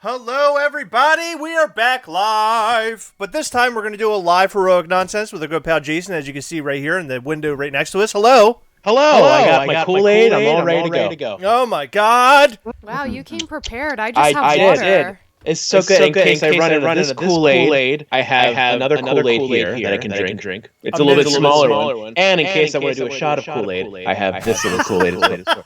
Hello, everybody. We are back live. But this time we're going to do a live heroic nonsense with our good pal Jason, as you can see right here in the window right next to us. Hello. Hello. I got my Kool-Aid. I'm all ready to go. Oh, my God. Wow, you came prepared. I just have I water. did. It's so good. In case I run into this Kool-Aid, I have another Kool-Aid here that I can drink. It's a little bit smaller one. And in case I want to do a shot of Kool-Aid, I have this little Kool-Aid as well.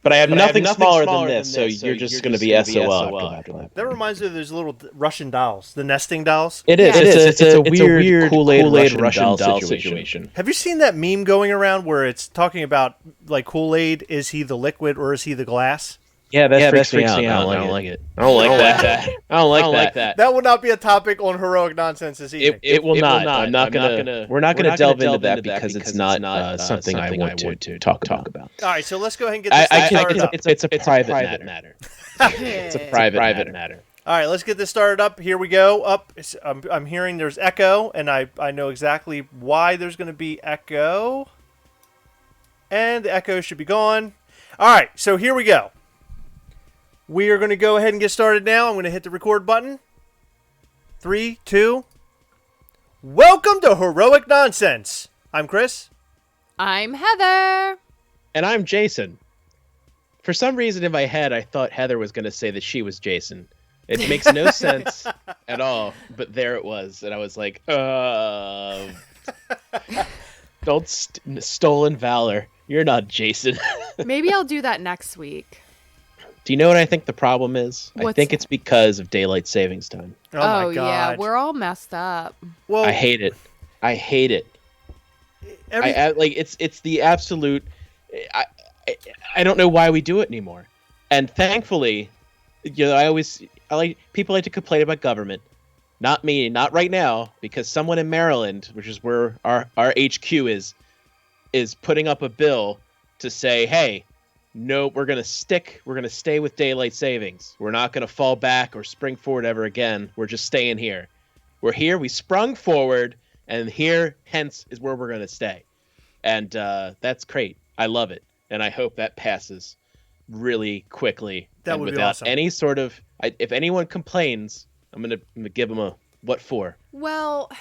But I have nothing smaller than this, so you're just going to be SOL after that. That reminds me of those little Russian dolls, the nesting dolls. It is. It's a weird Kool-Aid Russian doll situation. Have you seen that meme going around where it's talking about, like, Kool-Aid, is he the liquid or is he the glass? Yeah, that freaks me out. I don't like it. I don't like that. I don't like that. That will not be a topic on heroic nonsense this evening. It will not. I'm not gonna. We're not gonna delve into that because it's not something I want to talk about. All right, so let's go ahead and get this started up. It's a private matter. It's a private matter. All right, let's get this started up. Here we go. Up. I'm hearing there's echo, and I know exactly why there's going to be echo. And the echo should be gone. All right, so here we go. We are going to go ahead and get started now. I'm going to hit the record button. 3, 2. Welcome to Heroic Nonsense. I'm Chris. I'm Heather. And I'm Jason. For some reason in my head, I thought Heather was going to say that she was Jason. It makes no sense at all, but there it was. And I was like, don't stolen valor. You're not Jason. Maybe I'll do that next week. Do you know what I think the problem is? I think that? It's because of daylight savings time. Oh my God. Yeah, we're all messed up. Well, I hate it. It's the absolute. I don't know why we do it anymore. And thankfully, people like to complain about government. Not me, not right now, because someone in Maryland, which is where our HQ is putting up a bill to say, hey, no, we're going to stay with daylight savings. We're not going to fall back or spring forward ever again. We're just staying here. We're here. We sprung forward, and here, hence, is where we're going to stay. And that's great. I love it. And I hope that passes really quickly. That would be without awesome. any sort of, if anyone complains, I'm going to give them a what for. Well,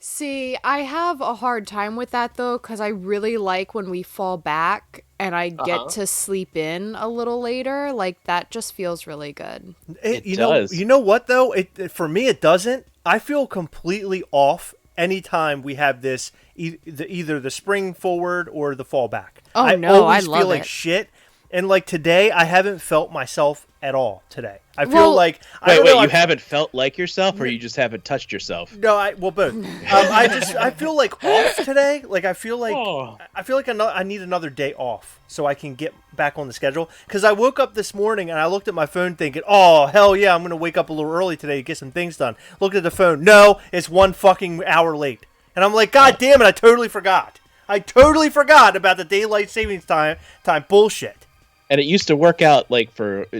see, I have a hard time with that, though, because I really like when we fall back and I get to sleep in a little later. Like, that just feels really good. It does. You know what, though? For me, it doesn't. I feel completely off anytime we have this, either the spring forward or the fall back. Oh, I no, always I love feel like it. shit. And, like, today, I haven't felt myself at all today. I feel like... Wait, you haven't felt like yourself, or you just haven't touched yourself? No, both. I feel like off today. Like, I feel like I need another day off so I can get back on the schedule. Because I woke up this morning and I looked at my phone thinking, oh, hell yeah, I'm going to wake up a little early today to get some things done. Looked at the phone. No, it's 1 fucking hour late. And I'm like, God damn it, I totally forgot. I totally forgot about the daylight savings time bullshit. And it used to work out like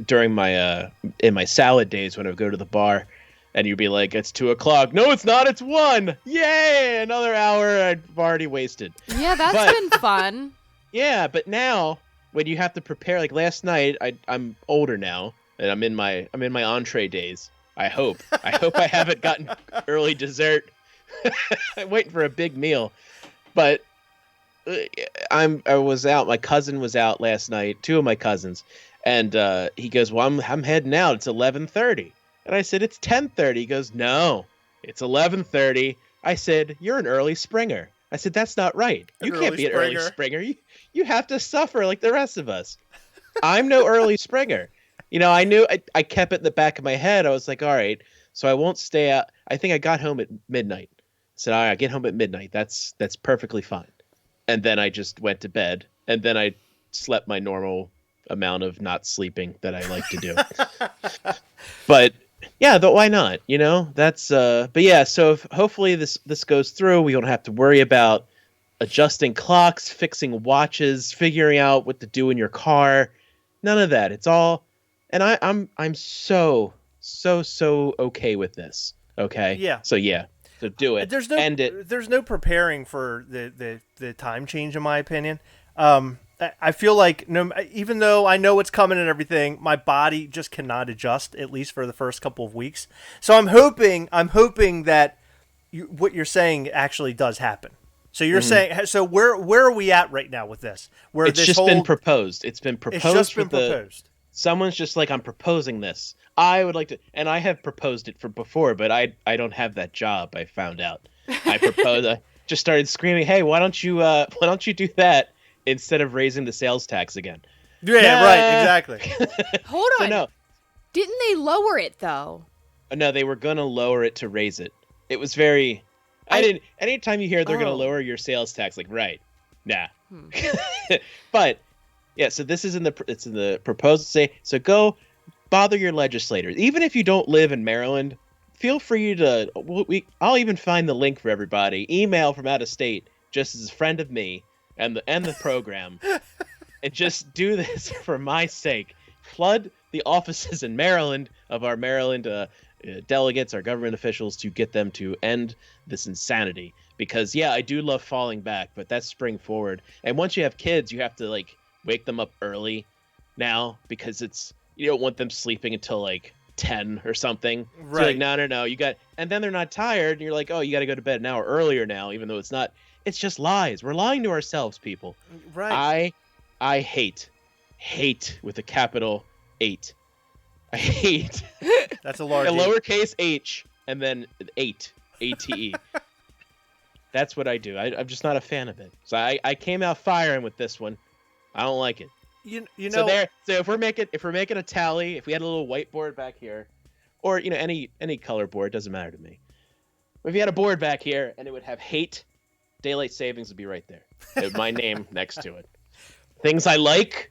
during my in my salad days when I would go to the bar, and you'd be like, "It's 2:00." No, it's not. It's 1. Yay! Another hour I've already wasted. Yeah, that's been fun. Yeah, but now when you have to prepare, like last night, I'm older now, and I'm in my entree days. I hope I haven't gotten early dessert. I'm waiting for a big meal, but. I was out. My cousin was out last night. 2 of my cousins, and he goes, "Well, I'm heading out. It's 11:30." And I said, "It's 10:30." He goes, "No, it's 11:30." I said, "You're an early springer." I said, "That's not right. You can't be an early springer. You have to suffer like the rest of us." I'm no early springer. I knew. I kept it in the back of my head. I was like, all right, so I won't stay out. I think I got home at midnight. I said, all right, I get home at midnight. That's perfectly fine. And then I just went to bed, and then I slept my normal amount of not sleeping that I like to do. But yeah, why not? That's but yeah, so hopefully this goes through. We don't have to worry about adjusting clocks, fixing watches, figuring out what to do in your car. None of that. It's all, and I'm so okay with this. Okay. Yeah. So yeah. So do it. There's End it. There's no preparing for the time change, in my opinion. I I feel like even though I know it's coming and everything, my body just cannot adjust, at least for the first couple of weeks. So I'm hoping that what you're saying actually does happen. So you're saying, so where are we at right now with this? Where it's just been proposed. It's been proposed. It's just been proposed. Someone's just like, I'm proposing this. I would like to, and I have proposed it before, but I don't have that job. I found out. I proposed. I just started screaming, "Hey, why don't you do that instead of raising the sales tax again?" Yeah, right, exactly. Hold on. So no, didn't they lower it though? No, they were gonna lower it to raise it. It was very. I didn't. Anytime you hear they're gonna lower your sales tax, like right, nah. But yeah, so this is in the proposal. Say so. Go bother your legislators, even if you don't live in Maryland. Feel free to. I'll even find the link for everybody. Email from out of state, just as a friend of me and the program, and just do this for my sake. Flood the offices in Maryland of our Maryland delegates, our government officials, to get them to end this insanity. Because yeah, I do love falling back, but that's spring forward. And once you have kids, you have to like wake them up early now, because you don't want them sleeping until like 10 or something. Right. So you're like, no, you got, and then they're not tired, and you're like, oh, you got to go to bed an hour earlier now, even though it's not. It's just lies. We're lying to ourselves, people. Right. I hate with a capital 8. I hate. That's a large. A lowercase h and then 8, ATE. That's what I do. I'm just not a fan of it. So I came out firing with this one. I don't like it. You know. So if we're making a tally, if we had a little whiteboard back here, or any color board, doesn't matter to me. If you had a board back here and it would have hate, daylight savings would be right there. It would my name next to it. Things I like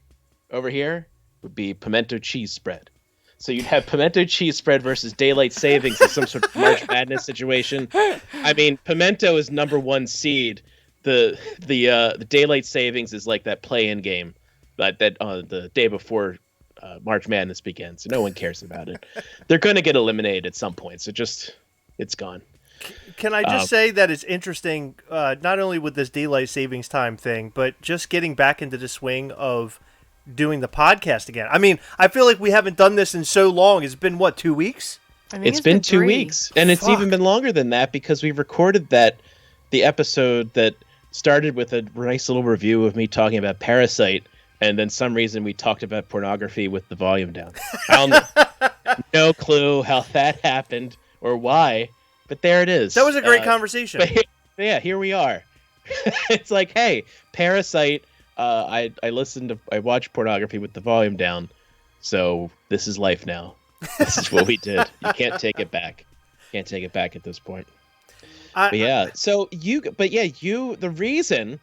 over here would be pimento cheese spread. So you'd have pimento cheese spread versus daylight savings in some sort of March Madness situation. I mean, pimento is number 1 seed. The daylight savings is like that play-in game that the day before March Madness begins. So no one cares about it. They're going to get eliminated at some point. So it's gone. Can I just say that it's interesting, not only with this daylight savings time thing, but just getting back into the swing of doing the podcast again. I mean, I feel like we haven't done this in so long. It's been, what, 2 weeks? I think it's been 2 weeks. And it's even been longer than that, because we recorded the episode that started with a nice little review of me talking about Parasite, and then some reason we talked about pornography with the volume down. I don't know. No clue how that happened or why, but there it is. That was a great conversation. But yeah, here we are. It's like, hey, Parasite, I watched pornography with the volume down, so this is life now. This is what we did. You can't take it back. Can't take it back at this point. The reason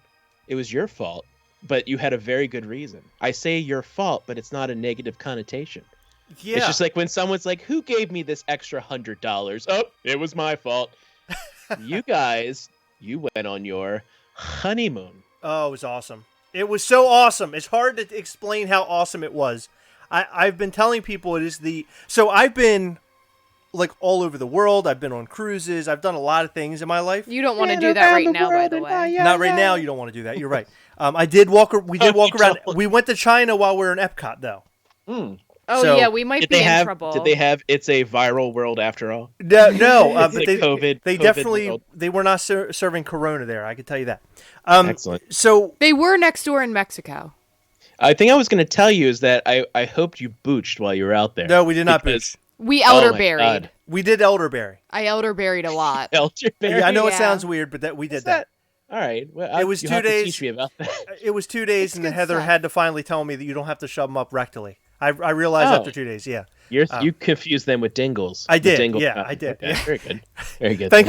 it was your fault, but you had a very good reason. I say your fault, but it's not a negative connotation. Yeah. It's just like when someone's like, who gave me this extra $100? Oh, it was my fault. You guys, you went on your honeymoon. Oh, it was awesome. It was so awesome. It's hard to explain how awesome it was. I've been telling people so I've been like all over the world. I've been on cruises. I've done a lot of things in my life. You don't want to do that right now, by the way. Not right now. You don't want to do that. You're right. We did walk around. We went to China while we were in Epcot, though. Oh, so, yeah, we might be in trouble. Did they have It's a Viral World After All? No, but they definitely world. They were not serving Corona there. I can tell you that. Excellent. So they were next door in Mexico. I think I was going to tell you is that I hoped you booched while you were out there. No, we did not booch. We elderberried. We did elderberry. I elderberried a lot. Elderberry? Yeah, I know it sounds weird, but we did that. All right. Well, it was 2 days. Teach me about that. It was 2 days, and Heather had to finally tell me that you don't have to shove them up rectally. I realized after 2 days, yeah. You confused them with dingles. I did, I did. Okay, yeah. Very good. Very good. Thank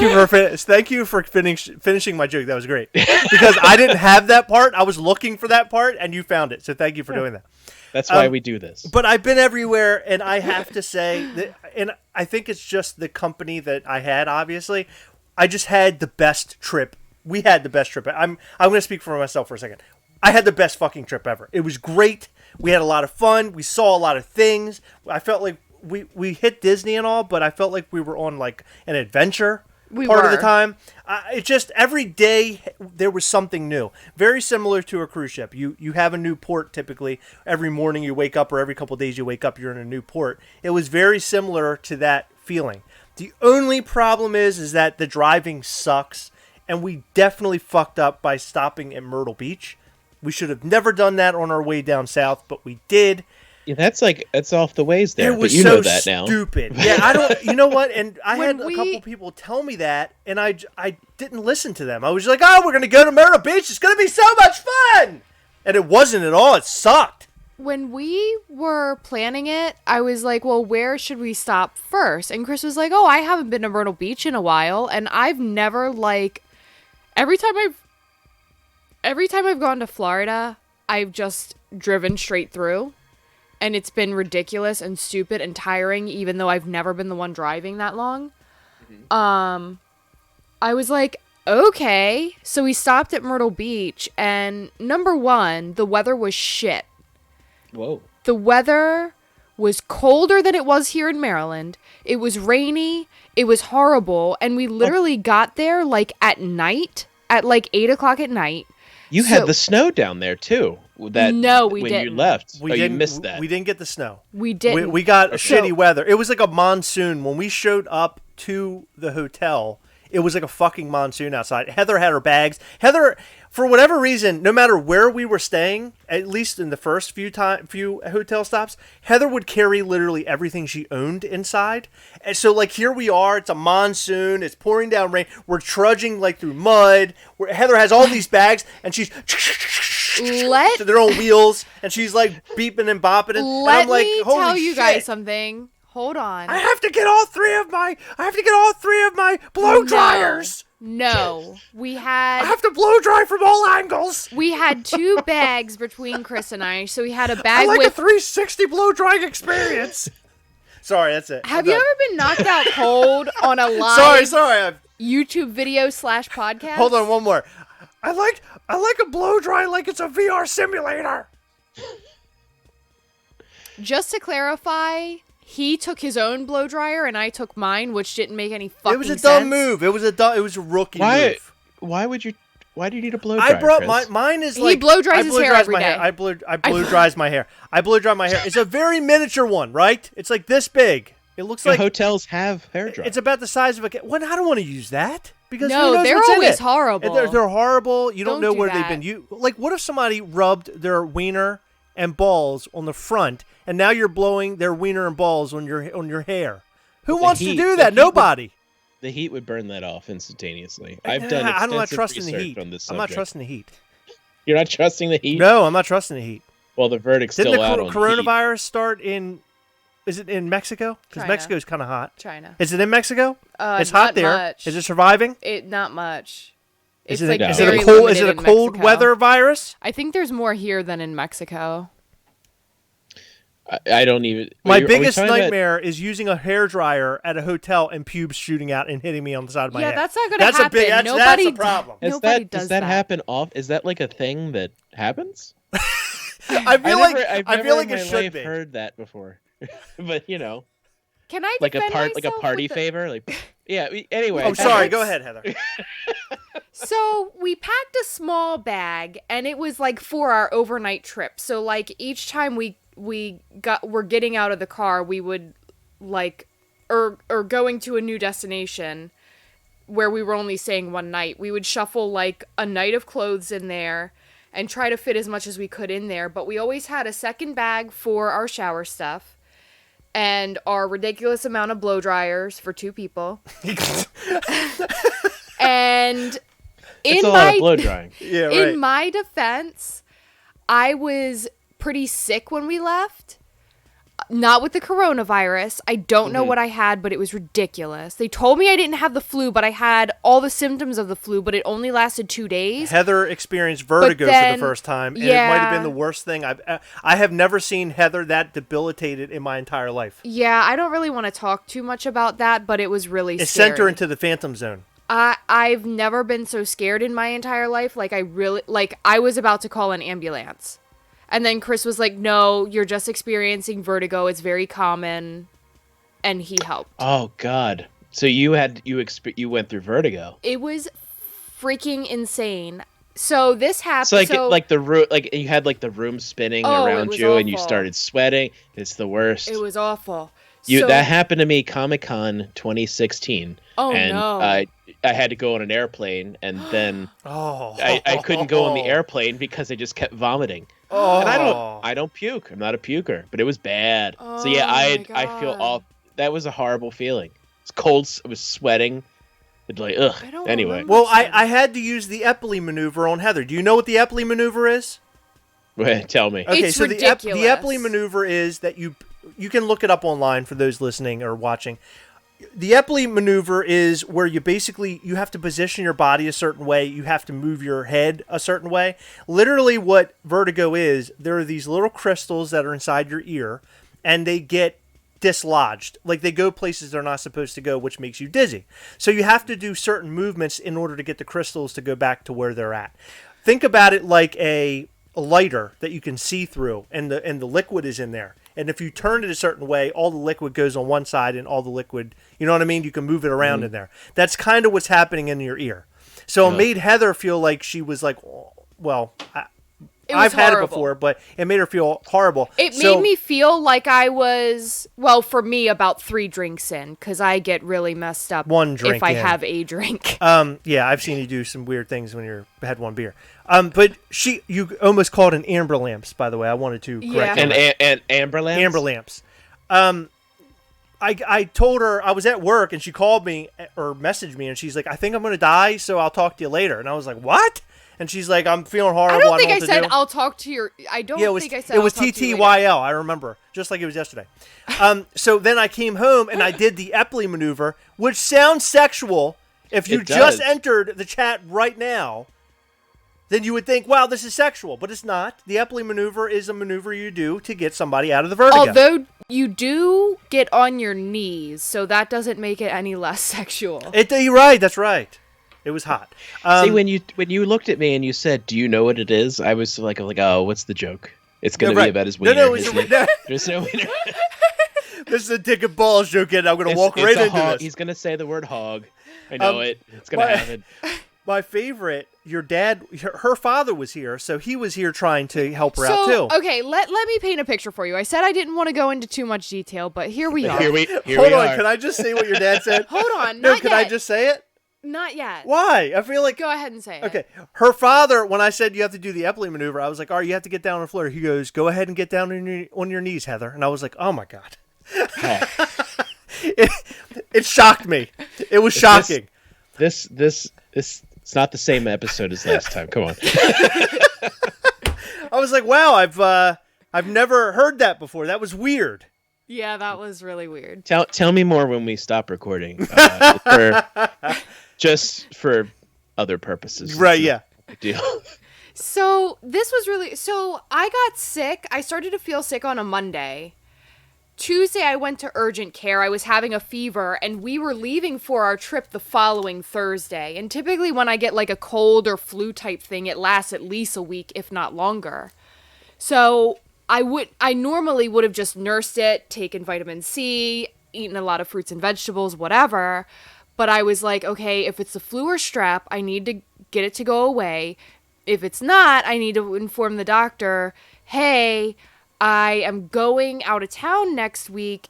you for finishing my joke. That was great. Because I didn't have that part. I was looking for that part, and you found it. So thank you for doing that. That's why we do this. But I've been everywhere, and I have to say, and I think it's just the company that I had, obviously. I just had the best trip. We had the best trip. I'm going to speak for myself for a second. I had the best fucking trip ever. It was great. We had a lot of fun. We saw a lot of things. I felt like we hit Disney and all, but I felt like we were on like an adventure. part of the time. It just every day there was something new. Very similar to a cruise ship. You have a new port typically. Every morning you wake up, or every couple of days you wake up, you're in a new port. It was very similar to that feeling. The only problem is that the driving sucks, and we definitely fucked up by stopping at Myrtle Beach. We should have never done that on our way down south, but we did. Yeah, that's off the ways there. It was but you so know that now. Stupid. Yeah, I don't. You know what? And I had a couple people tell me that, and I didn't listen to them. I was like, "Oh, we're gonna go to Myrtle Beach. It's gonna be so much fun," and it wasn't at all. It sucked. When we were planning it, I was like, well, where should we stop first? And Chris was like, oh, I haven't been to Myrtle Beach in a while. And I've never, like, every time I've gone to Florida, I've just driven straight through. And it's been ridiculous and stupid and tiring, even though I've never been the one driving that long. Mm-hmm. I was like, okay. So we stopped at Myrtle Beach, and number one, the weather was shit. Whoa. The weather was colder than it was here in Maryland. It was rainy. It was horrible. And we literally got there like at night, at like 8 o'clock at night. You had the snow down there too. No, we didn't. When you left. You missed that. We didn't get the snow. We didn't. We got shitty weather. It was like a monsoon. When we showed up to the hotel, it was like a fucking monsoon outside. Heather had her bags. Heather, for whatever reason, no matter where we were staying, at least in the first few hotel stops, Heather would carry literally everything she owned inside. And so, like, here we are. It's a monsoon. It's pouring down rain. We're trudging, like, through mud. Heather has all these bags, and she's to their own wheels, and she's, like, beeping and bopping. And I'm like, holy shit. Let me tell you guys something. Hold on. I have to get all three of my blow dryers. No, I have to blow dry from all angles. We had 2 bags between Chris and I, so we had a bag with a 360 blow drying experience. Sorry, that's it. Have you ever been knocked out cold on a live sorry. YouTube video /podcast? Hold on, one more. I like a blow dry like it's a VR simulator. Just to clarify, he took his own blow dryer and I took mine, which didn't make any fucking sense. It was a dumb move. It was a rookie move. Why do you need a blow dryer? I brought Chris? mine is he like blow dries his hair every day. I blow dries my hair. I blow dry my hair. It's a very miniature one, right? It's like this big. It looks like hotels have hair dryers. It's about the size of a. Well, I don't want to use that because no, they're always horrible. They're horrible. You don't know where that. they've been. Like, what if somebody rubbed their wiener and balls on the front, and now you're blowing their wiener and balls on your hair? Who wants to do that? Nobody. The heat would burn that off instantaneously. I've done extensive I'm not trusting the research heat. on this subject. I'm not trusting the heat. You're not trusting the heat? No, I'm not trusting the heat. Well, the verdict's still out on the coronavirus start in? Is it in Mexico? Because Mexico's kind of hot. China. Is it in Mexico? It's hot there. Much. Is it surviving? Not much. Is It's it a cold Mexico. weather virus? I think there's more here than in Mexico. I don't even. My biggest nightmare is using a hairdryer at a hotel and pubes shooting out and hitting me on the side of my head. Yeah, that's not going to happen. That's a problem. Nobody does that happen off? Is that like a thing that happens? I feel like it should be. I've heard that before, but you know, can I like a party favor? Yeah. Anyway. I'm sorry. Go ahead, Heather. So we packed a small bag, and it was like for our overnight trip. So like each time we're getting out of the car, we would like or going to a new destination where we were only staying one night, we would shuffle like a night of clothes in there and try to fit as much as we could in there. But we always had a second bag for our shower stuff and our ridiculous amount of blow dryers for 2 people. And it's a lot of blow drying. Yeah, right. In my defense, I was pretty sick when we left. Not with the coronavirus. I don't know what I had, but it was ridiculous. They told me I didn't have the flu, but I had all the symptoms of the flu, but it only lasted 2 days. Heather experienced vertigo for the first time, and it might have been the worst thing I have never seen Heather that debilitated in my entire life. Yeah, I don't really want to talk too much about that, but it was really scary. It sent her into the phantom zone. I've never been so scared in my entire life. I was about to call an ambulance. And then Chris was like, no, you're just experiencing vertigo. It's very common. And he helped. Oh, God. So you went through vertigo. It was freaking insane. So this happened. So like the room, like you had like the room spinning around you, and you started sweating. It's the worst. It was awful. That happened to me Comic-Con 2016. Oh and no! I had to go on an airplane, and then I couldn't go on the airplane because I just kept vomiting. Oh. And I don't puke. I'm not a puker, but it was bad. Oh, so yeah, I feel God. all. That was a horrible feeling. It's cold. I was sweating. It's like ugh. I don't Anyway, remember. Well, I had to use the Epley maneuver on Heather. Do you know what the Epley maneuver is? tell me. Okay, It's so ridiculous. the Epley maneuver is that you can look it up online for those listening or watching. The Epley maneuver is where you have to position your body a certain way. You have to move your head a certain way. Literally what vertigo is, there are these little crystals that are inside your ear, and they get dislodged. Like they go places they're not supposed to go, which makes you dizzy. So you have to do certain movements in order to get the crystals to go back to where they're at. Think about it like a lighter that you can see through, and the liquid is in there. And if you turn it a certain way, all the liquid goes on one side, and all the liquid, you know what I mean? You can move it around in there. That's kind of what's happening in your ear. So it made Heather feel like she was like, well, I've had it before, but it made her feel horrible. It made me feel like I was, well, for me, about 3 drinks in, because I get really messed up One drink if I in. have a drink. Yeah, I've seen you do some weird things when you had one beer. But you almost called an amber lamps, by the way. I wanted to correct Yeah. you. And amber lamps. Amber lamps. I told her I was at work, and she called me or messaged me, and she's like, I think I'm going to die, so I'll talk to you later. And I was like, what? And she's like, I'm feeling horrible. I don't think I know what said to do. I'll talk to your. I don't think I said it was I'll talk to you later. TTYL. I remember, just like it was yesterday. So then I came home and I did the Epley maneuver, which sounds sexual. If you It just does. entered the chat right now, then you would think, wow, this is sexual. But it's not. The Epley maneuver is a maneuver you do to get somebody out of the vertigo. Although you do get on your knees, so that doesn't make it any less sexual. You're right. That's right. It was hot. See, when you looked at me and you said, "Do you know what it is?" I was like, "Oh, what's the joke? It's gonna be about his wiener." No, isn't it? There's no wiener. This is a dick and balls joke, and I'm going to walk right a into hog. this. He's gonna say the word hog. I know it. It's gonna happen. My favorite, your dad, her father was here, so he was here trying to help her out too. Okay, let me paint a picture for you. I said I didn't want to go into too much detail, but here we are. Here we Hold on, are. can I just say what your dad said? Hold on, No, not can yet. I just say it? Not yet. Why? I feel like. Go ahead and say it. Okay, her father, when I said you have to do the Epley maneuver, I was like, "Oh, you have to get down on the floor." He goes, "Go ahead and get down on your knees, Heather." And I was like, "Oh my god." It shocked me. It was shocking. This it's not the same episode as last time. Come on. I was like, "Wow, I've never heard that before. That was weird." Yeah, that was really weird. Tell me more when we stop recording. Just for other purposes. Right? Yeah. Deal. So this was really. So I got sick. I started to feel sick on a Monday. Tuesday, I went to urgent care. I was having a fever, and we were leaving for our trip the following Thursday. And typically, when I get like a cold or flu type thing, it lasts at least a week, if not longer. So I normally would have just nursed it, taken vitamin C, eaten a lot of fruits and vegetables, whatever. But I was like, okay, if it's the flu or strep, I need to get it to go away. If it's not, I need to inform the doctor, hey, I am going out of town next week.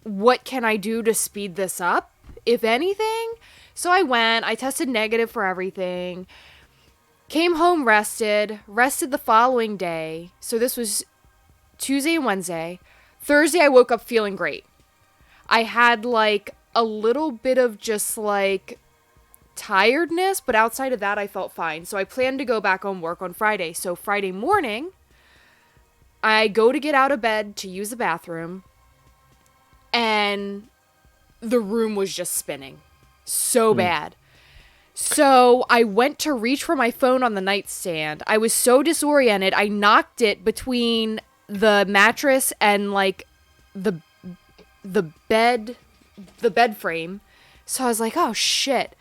What can I do to speed this up, if anything? So I went, I tested negative for everything, came home rested the following day. So this was Tuesday and Wednesday. Thursday, I woke up feeling great. I had like a little bit of just like tiredness, but outside of that, I felt fine. So I planned to go back on work on Friday. So Friday morning, I go to get out of bed to use the bathroom, and the room was just spinning so bad. So I went to reach for my phone on the nightstand. I was so disoriented, I knocked it between the mattress and like the bed frame. So I was like, oh shit.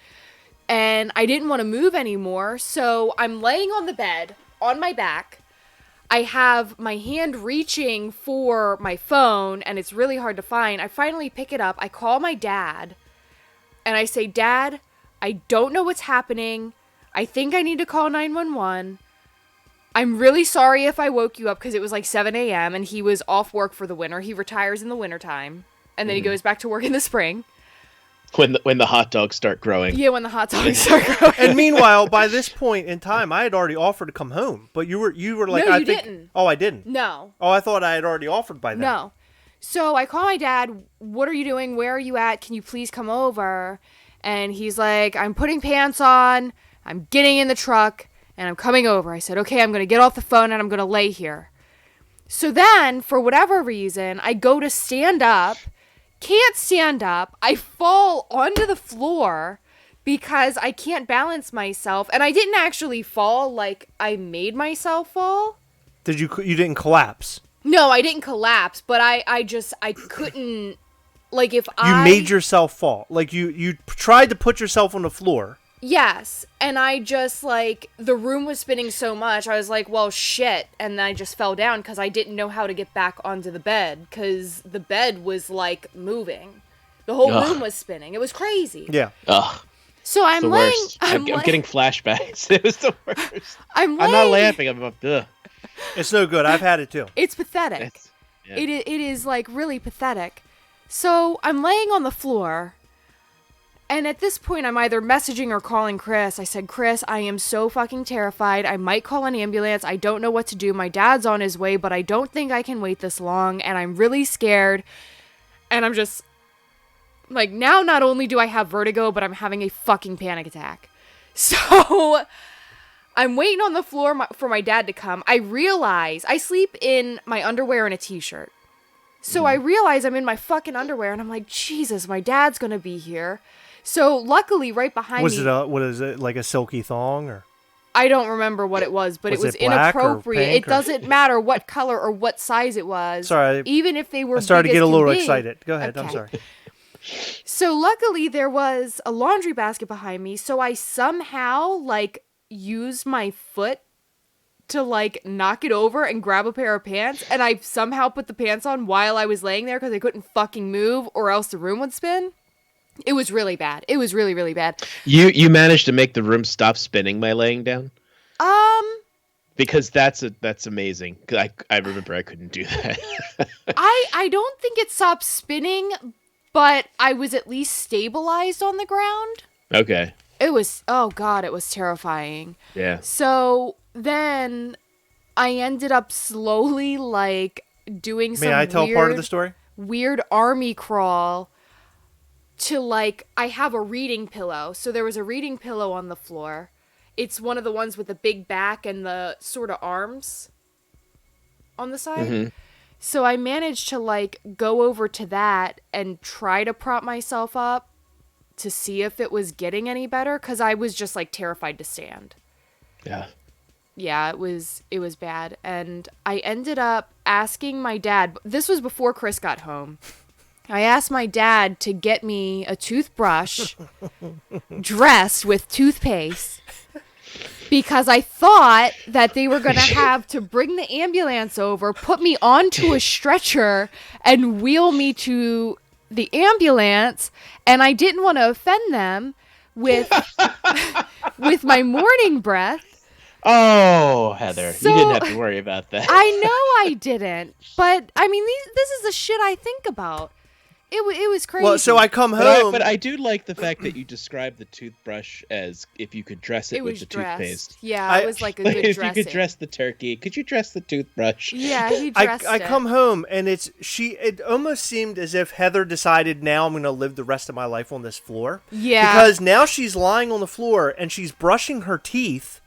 And I didn't want to move anymore. So I'm laying on the bed on my back. I have my hand reaching for my phone, and it's really hard to find. I finally pick it up. I call my dad. and I say, Dad, I don't know what's happening. I think I need to call 911. I'm really sorry if I woke you up because it was like 7 a.m. and he was off work for the winter. He retires in the wintertime. And then he goes back to work in the spring. When the hot dogs start growing. Yeah, when the hot dogs start growing. And meanwhile, by this point in time, I had already offered to come home, but you were like, No, you didn't. Oh, I didn't. No. Oh, I thought I had already offered by then. No. So I call my dad. What are you doing? Where are you at? Can you please come over? And he's like, I'm putting pants on. I'm getting in the truck and I'm coming over. I said, okay, I'm going to get off the phone and I'm going to lay here. So then, for whatever reason, I go to stand up. Can't stand up. I fall onto the floor because I can't balance myself. And I didn't actually fall, like I made myself fall. You didn't collapse? No, I didn't collapse, but I couldn't, like if I... You made yourself fall. Like you tried to put yourself on the floor. Yes, and I just, like, the room was spinning so much, I was like, well, shit, and then I just fell down because I didn't know how to get back onto the bed, because the bed was, like, moving. The whole room was spinning. It was crazy. Yeah. Ugh. So I'm laying... I'm getting flashbacks. It was the worst. I'm not laughing. I'm like, ugh. It's no good. I've had it, too. It's pathetic. Yeah. It is, like, really pathetic. So I'm laying on the floor... And at this point, I'm either messaging or calling Chris. I said, Chris, I am so fucking terrified. I might call an ambulance. I don't know what to do. My dad's on his way, but I don't think I can wait this long. And I'm really scared. And I'm just, like, now not only do I have vertigo, but I'm having a fucking panic attack. So I'm waiting on the floor for my dad to come. I realize I sleep in my underwear and a t-shirt. So I realize I'm in my fucking underwear. And I'm like, Jesus, my dad's going to be here. So luckily, right behind me... What is it, like a silky thong? Or I don't remember what it was, but it was black or inappropriate. pink It doesn't matter what color or what size it was. Sorry. Even if they were I started to big get a as little can be. excited. Go ahead. Okay. I'm sorry. So luckily, there was a laundry basket behind me, so I somehow, like, used my foot to, like, knock it over and grab a pair of pants, and I somehow put the pants on while I was laying there because I couldn't fucking move or else the room would spin. It was really bad. It was really, really bad. You managed to make the room stop spinning by laying down? Because that's amazing. I remember I couldn't do that. I don't think it stopped spinning, but I was at least stabilized on the ground. Okay. It was, oh God, it was terrifying. Yeah. So then I ended up slowly, like, doing some May I tell part of the story? Weird army crawl to, like, I have a reading pillow. So there was a reading pillow on the floor. It's one of the ones with the big back and the sort of arms on the side. Mm-hmm. So I managed to, like, go over to that and try to prop myself up to see if it was getting any better, because I was just, like, terrified to stand. Yeah. Yeah, it was bad. And I ended up asking my dad, this was before Chris got home. I asked my dad to get me a toothbrush dressed with toothpaste because I thought that they were going to have to bring the ambulance over, put me onto a stretcher, and wheel me to the ambulance. And I didn't want to offend them with my morning breath. Oh, Heather, So, you didn't have to worry about that. I know I didn't, but I mean, this is the shit I think about. It was crazy. Well, so I come home. But I do like the fact that you described the toothbrush as if you could dress it with the dressed. toothpaste. Yeah, it was like a good If dressing. you could dress the turkey, could you dress the toothbrush? Yeah, he dressed I it. come home and it almost seemed as if Heather decided now I'm going to live the rest of my life on this floor. Yeah. Because now she's lying on the floor and she's brushing her teeth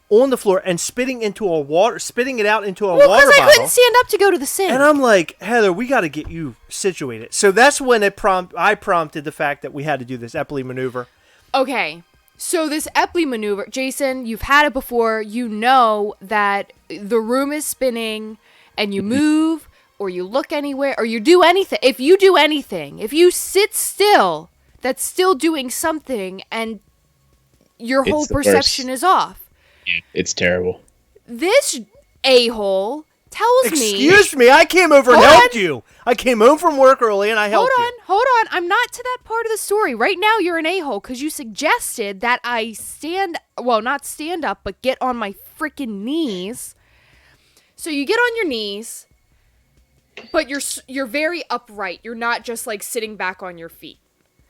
on the floor and spitting it out into a water Well, because I bottle. couldn't stand up to go to the sink. And I'm like, Heather, we got to get you situated. So that's when I prompted the fact that we had to do this Epley maneuver. Okay, so this Epley maneuver, Jason, you've had it before. You know that the room is spinning and you move or you look anywhere or you do anything. If you sit still, that's still doing something and your whole perception is off. Yeah, it's terrible. This a-hole tells me. Excuse me, I came over and Hold helped you. I came home from work early and I helped you. Hold on. I'm not to that part of the story. Right now, you're an a-hole because you suggested that I not stand up, but get on my freaking knees. So you get on your knees, but you're very upright. You're not just like sitting back on your feet.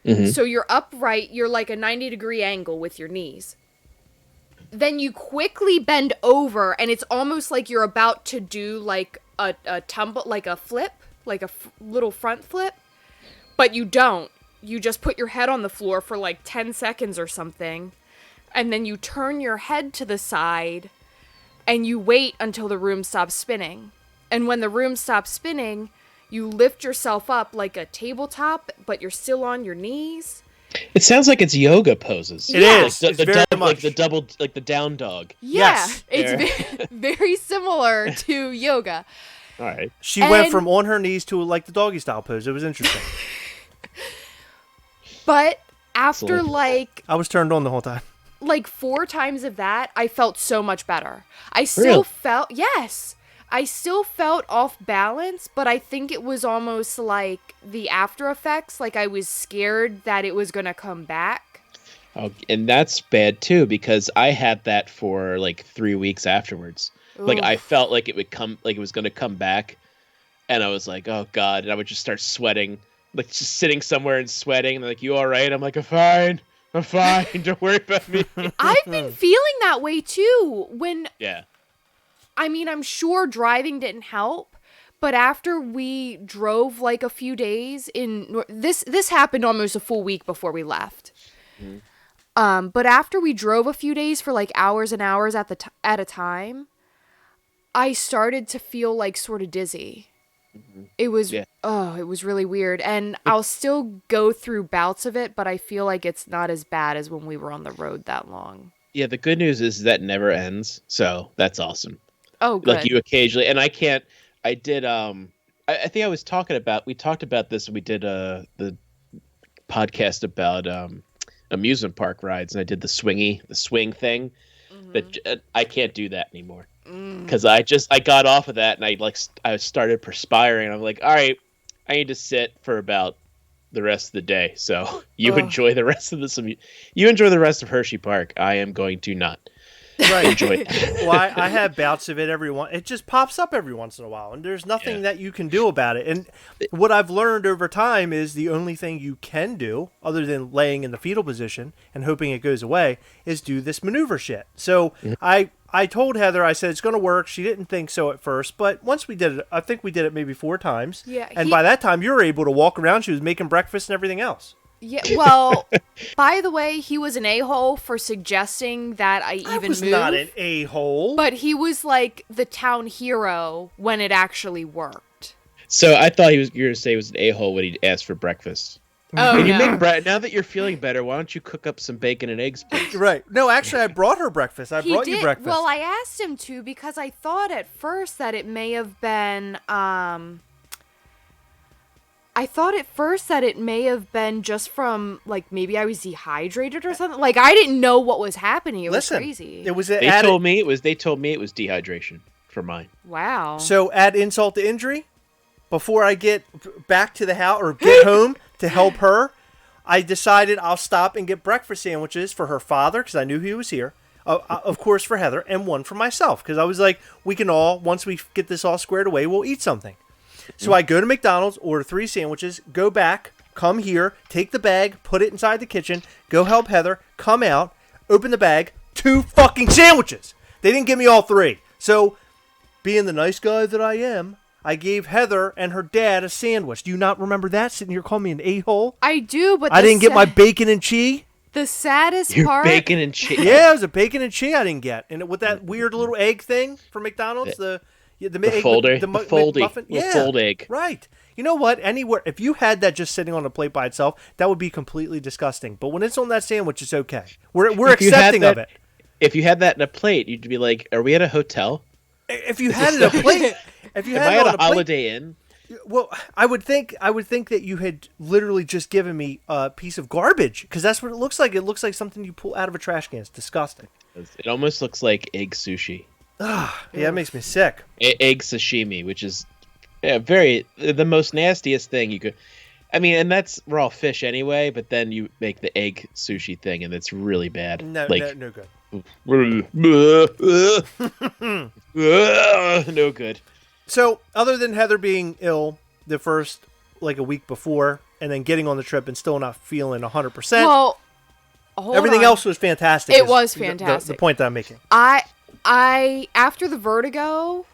Mm-hmm. So you're upright. You're like a 90-degree angle with your knees. Then you quickly bend over, and it's almost like you're about to do like a tumble, like a flip, like a little front flip, but you don't. You just put your head on the floor for like 10 seconds or something, and then you turn your head to the side, and you wait until the room stops spinning. And when the room stops spinning, you lift yourself up like a tabletop, but you're still on your knees. It sounds like it's yoga poses. It is. Like it's very double, much. like the double, like the down dog. Yeah, Yes. it's very similar to yoga. All right. She went from on her knees to like the doggy style pose. It was interesting. But after Excellent. I was turned on the whole time. like 4 times of that, I felt so much better. I still felt, I still felt off balance, but I think it was almost like the after effects. Like I was scared that it was going to come back. Oh, and that's bad too, because I had that for like 3 weeks afterwards. Like I felt like it would come, like it was going to come back. And I was like, oh God. And I would just start sweating, like just sitting somewhere and sweating. And they're like, you all right? I'm like, I'm fine. Don't worry about me. I've been feeling that way too. Yeah. I mean, I'm sure driving didn't help, but after we drove like a few days this happened almost a full week before we left. Mm-hmm. But after we drove a few days for like hours and hours at a time, I started to feel like sort of dizzy. Mm-hmm. It was it was really weird, and I'll still go through bouts of it, but I feel like it's not as bad as when we were on the road that long. Yeah, the good news is that never ends, so that's awesome. Oh, good. Like you occasionally, and I think we talked about this when we did the podcast about amusement park rides, and I did the swing thing. Mm-hmm. But I can't do that anymore because I got off of that, and I started perspiring, and I'm like, all right, I need to sit for about the rest of the day. So you enjoy the rest of you enjoy the rest of Hershey Park. I am going to not. Right. Enjoy it. Well, I have bouts of it it just pops up every once in a while, and there's nothing that you can do about it. And what I've learned over time is the only thing you can do, other than laying in the fetal position and hoping it goes away, is do this maneuver shit. So I told Heather, I said it's going to work. She didn't think so at first, but once we did it, I think we did it maybe 4 times. Yeah. And by that time, you were able to walk around. She was making breakfast and everything else. Yeah, well, by the way, he was an a-hole for suggesting that I even was move. Not an a-hole. But he was like the town hero when it actually worked. So I thought you were going to say he was an a-hole when he asked for breakfast. Oh, Can you no. make now that you're feeling better, why don't you cook up some bacon and eggs, please? Right. No, actually, I brought her breakfast. I brought you breakfast. Well, I asked him to because I thought at first that it may have been just from, like, maybe I was dehydrated or something. Like, I didn't know what was happening. It was crazy. It was They told me it was dehydration for mine. Wow. So, add insult to injury, before I get back to the house or get home to help her, I decided I'll stop and get breakfast sandwiches for her father because I knew he was here. Of course, for Heather, and one for myself because I was like, we can all, once we get this all squared away, we'll eat something. So I go to McDonald's, order 3 sandwiches, go back, come here, take the bag, put it inside the kitchen, go help Heather, come out, open the bag, 2 fucking sandwiches. They didn't give me all 3. So, being the nice guy that I am, I gave Heather and her dad a sandwich. Do you not remember that? Sitting here calling me an a-hole? I do, but I didn't get my bacon and cheese. The saddest Your part... bacon and cheese. Yeah, it was a bacon and cheese I didn't get. And with that weird little egg thing from McDonald's, the egg folder, the foldy, muffin. Yeah, fold egg. Right. You know what? Anywhere, if you had that just sitting on a plate by itself, that would be completely disgusting. But when it's on that sandwich, it's okay. We're accepting of it. If you had that in a plate, you'd be like, "Are we at a hotel? If you had it in a plate, if you Am had I it at on a a plate, Holiday Inn?" well, I would think that you had literally just given me a piece of garbage because that's what it looks like. It looks like something you pull out of a trash can. It's disgusting. It almost looks like egg sushi. Yeah, it makes me sick. Egg sashimi, which is the most nastiest thing you could. I mean, and that's raw fish anyway. But then you make the egg sushi thing, and it's really bad. No good. No good. So, other than Heather being ill the first a week before, and then getting on the trip and still not feeling 100%, well, everything else was fantastic. It was fantastic. The point that I'm making. I after the vertigo,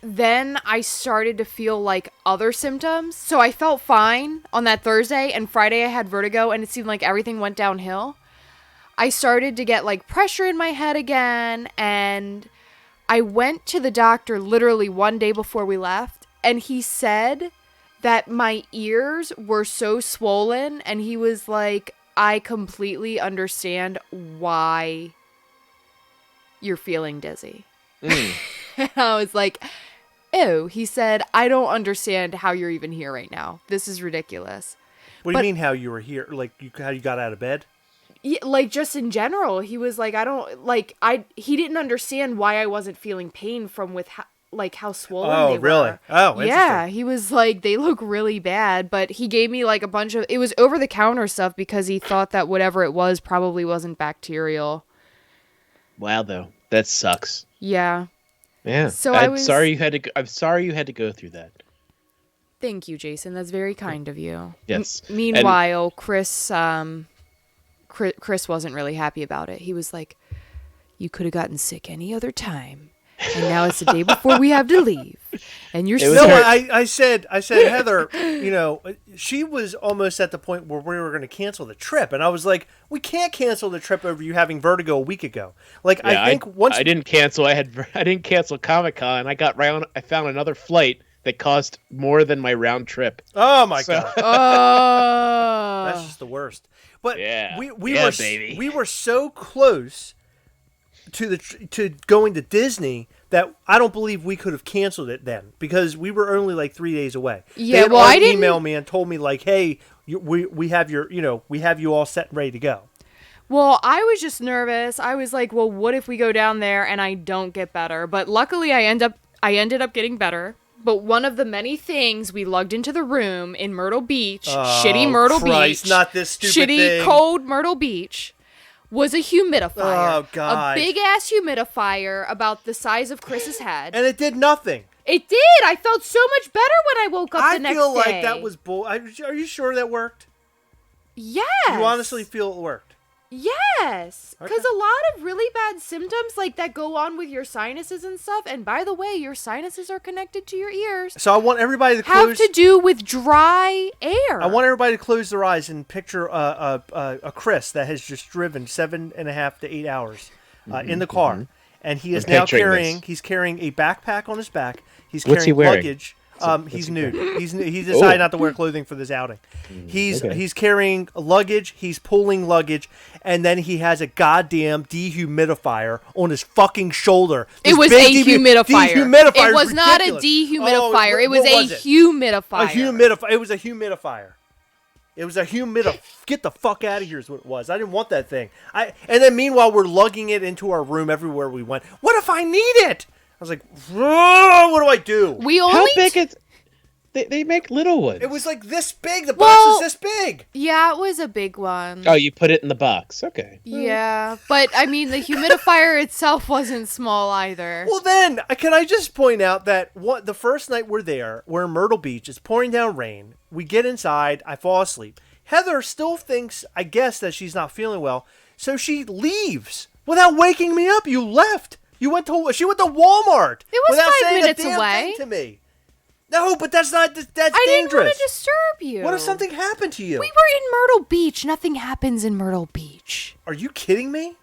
then I started to feel like other symptoms. So I felt fine on that Thursday, and Friday I had vertigo, and it seemed like everything went downhill. I started to get like pressure in my head again, and I went to the doctor literally one day before we left, and he said that my ears were so swollen, and he was like, I completely understand why you're feeling dizzy. And I was like, ew. He said, I don't understand how you're even here right now. This is ridiculous. What do you mean how you were here? Like, how you got out of bed? Yeah, like, just in general. He was like, he didn't understand why I wasn't feeling pain from how swollen they were. Oh, really? Oh, yeah. He was like, they look really bad, but he gave me like a bunch of, it was over-the-counter stuff because he thought that whatever it was probably wasn't bacterial. Wow, though. That sucks. Yeah. Yeah. So I'm sorry you had to go through that. Thank you, Jason. That's very kind of you. Yes. Meanwhile, Chris wasn't really happy about it. He was like, you could have gotten sick any other time. And now it's the day before we have to leave. And you're still... No, I said, Heather, she was almost at the point where we were going to cancel the trip. And I was like, we can't cancel the trip over you having vertigo a week ago. Like, yeah, I think once... I didn't cancel. I didn't cancel Comic-Con. I found another flight that cost more than my round trip. Oh, my God. That's just the worst. But we were so close to going to Disney that I don't believe we could have canceled it then, because we were only like 3 days away. Yeah, well, I didn't email me and told me like, hey, we have we have you all set and ready to go. Well, I was just nervous. I was like, well, what if we go down there and I don't get better? But luckily I ended up getting better. But one of the many things we lugged into the room in Myrtle Beach, shitty Myrtle Beach, not this stupid thing. Cold Myrtle Beach, was a humidifier. Oh, God. A big-ass humidifier about the size of Chris's head. And it did nothing. It did. I felt so much better when I woke up the next day. I feel like that was bull. Are you sure that worked? Yes. You honestly feel it worked? Yes. Because a lot of really bad symptoms like that go on with your sinuses and stuff. And by the way, your sinuses are connected to your ears. So I want everybody to close... have to do with dry air. I want everybody to close their eyes and picture a Chris that has just driven 7.5 to 8 hours in the car. Mm-hmm. And he is now carrying a backpack on his back. He's carrying luggage. He's nude. He's decided not to wear clothing for this outing. He's carrying luggage. He's pulling luggage, and then he has a goddamn dehumidifier on his fucking shoulder. It was a humidifier. It was not a dehumidifier. It was a humidifier. It was a humidifier. It was a Get the fuck out of here is what it was. I didn't want that thing. And then meanwhile we're lugging it into our room everywhere we went. What if I need it? I was like, what do I do? How big is... They make little ones. It was like this big. The box was this big. Yeah, it was a big one. Oh, you put it in the box. Okay. Yeah, but I mean, the humidifier itself wasn't small either. Well, then, can I just point out that the first night we're in Myrtle Beach. It's pouring down rain. We get inside. I fall asleep. Heather still thinks, I guess, that she's not feeling well. So she leaves without waking me up. You left. She went to Walmart. It was 5 minutes away. Thing to me. No, but that's dangerous. I didn't want to disturb you. What if something happened to you? We were in Myrtle Beach. Nothing happens in Myrtle Beach. Are you kidding me?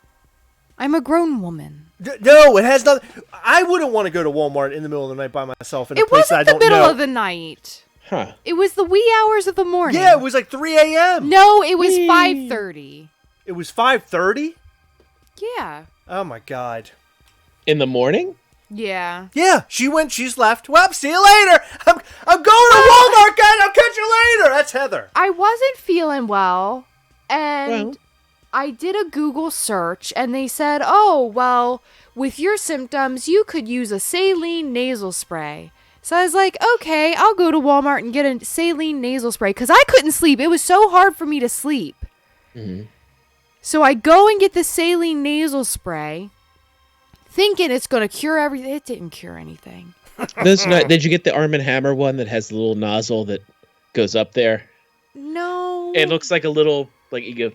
I'm a grown woman. No, it has nothing. I wouldn't want to go to Walmart in the middle of the night by myself in a place I don't know. It wasn't the middle of the night. Huh. It was the wee hours of the morning. Yeah, it was like 3 a.m. No, it was 5:30. It was 5:30? Yeah. Oh, my God. In the morning? Yeah. Yeah, she's left. Well, see you later. I'm going to Walmart, guys. I'll catch you later. That's Heather. I wasn't feeling well, and I did a Google search and they said, oh, well, with your symptoms, you could use a saline nasal spray. So I was like, okay, I'll go to Walmart and get a saline nasal spray because I couldn't sleep. It was so hard for me to sleep. Mm-hmm. So I go and get the saline nasal spray, thinking it's going to cure everything. It didn't cure anything. Did you get the Arm & Hammer one that has the little nozzle that goes up there? No. It looks like a little, like you go...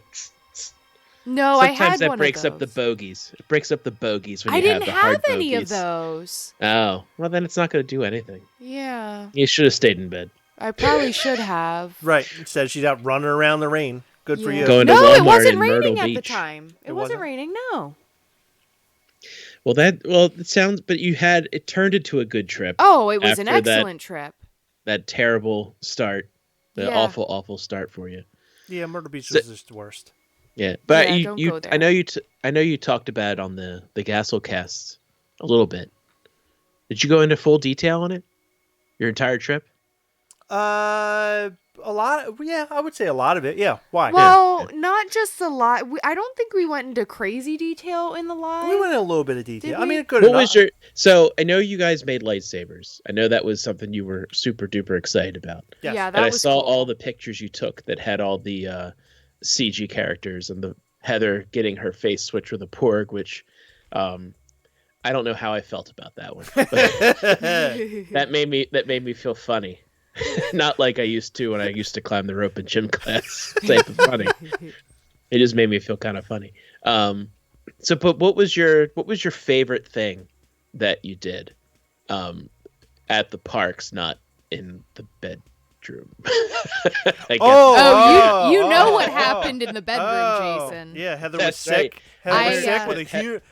No, I had Sometimes that one breaks of up the those. bogies. It breaks up the bogies when I you didn't have the hard have any of bogies. those. Oh, well then it's not going to do anything. Yeah. You should have stayed in bed. I probably should have. Right. Instead, she's out running around the rain. Good for Yeah. you. Going to No, it Walmart wasn't in Myrtle raining at the Beach. time. It It wasn't wasn't? raining, no. Well, it sounds, but it turned into a good trip. Oh, it was an After that- excellent trip. That terrible start, the Yeah. awful, awful start for you. Yeah, Myrtle Beach So- was just the worst. Yeah, but Yeah, don't go there. I know you talked about it on the Gasselcast a little bit. Did you go into full detail on it? Your entire trip? A lot. Yeah, I would say a lot of it. Yeah. Why? Well, not just a lot. I don't think we went into crazy detail in the live. We went in a little bit of detail. Did I mean, we? it could What enough. was your? So I know you guys made lightsabers. I know that was something you were super duper excited about. Yes. Yeah, that And I was saw cool. all the pictures you took that had all the CG characters and the Heather getting her face switched with a porg, which I don't know how I felt about that one. But that made me feel funny. Not like I used to when I used to climb the rope in gym class type of funny. It just made me feel kind of funny. But what was your favorite thing that you did at the parks, not in the bedroom? I guess. Oh, you know what happened in the bedroom, Jason. Yeah, Heather That's was sick. right. Heather was I, sick with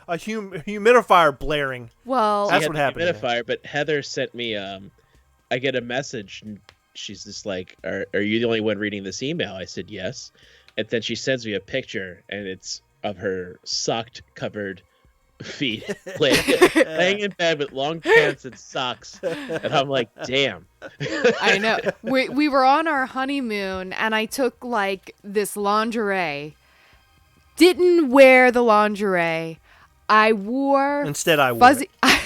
a humidifier blaring. Well, That's She had what the happened to humidifier, but Heather sent me. I get a message, and she's just like, "Are you the only one reading this email?" I said yes, and then she sends me a picture, and it's of her socked covered feet laying in bed with long pants and socks, and I'm like, "Damn." I know. We were on our honeymoon, and I took like this lingerie. Didn't wear the lingerie. I wore Instead, I wore fuzzy. it.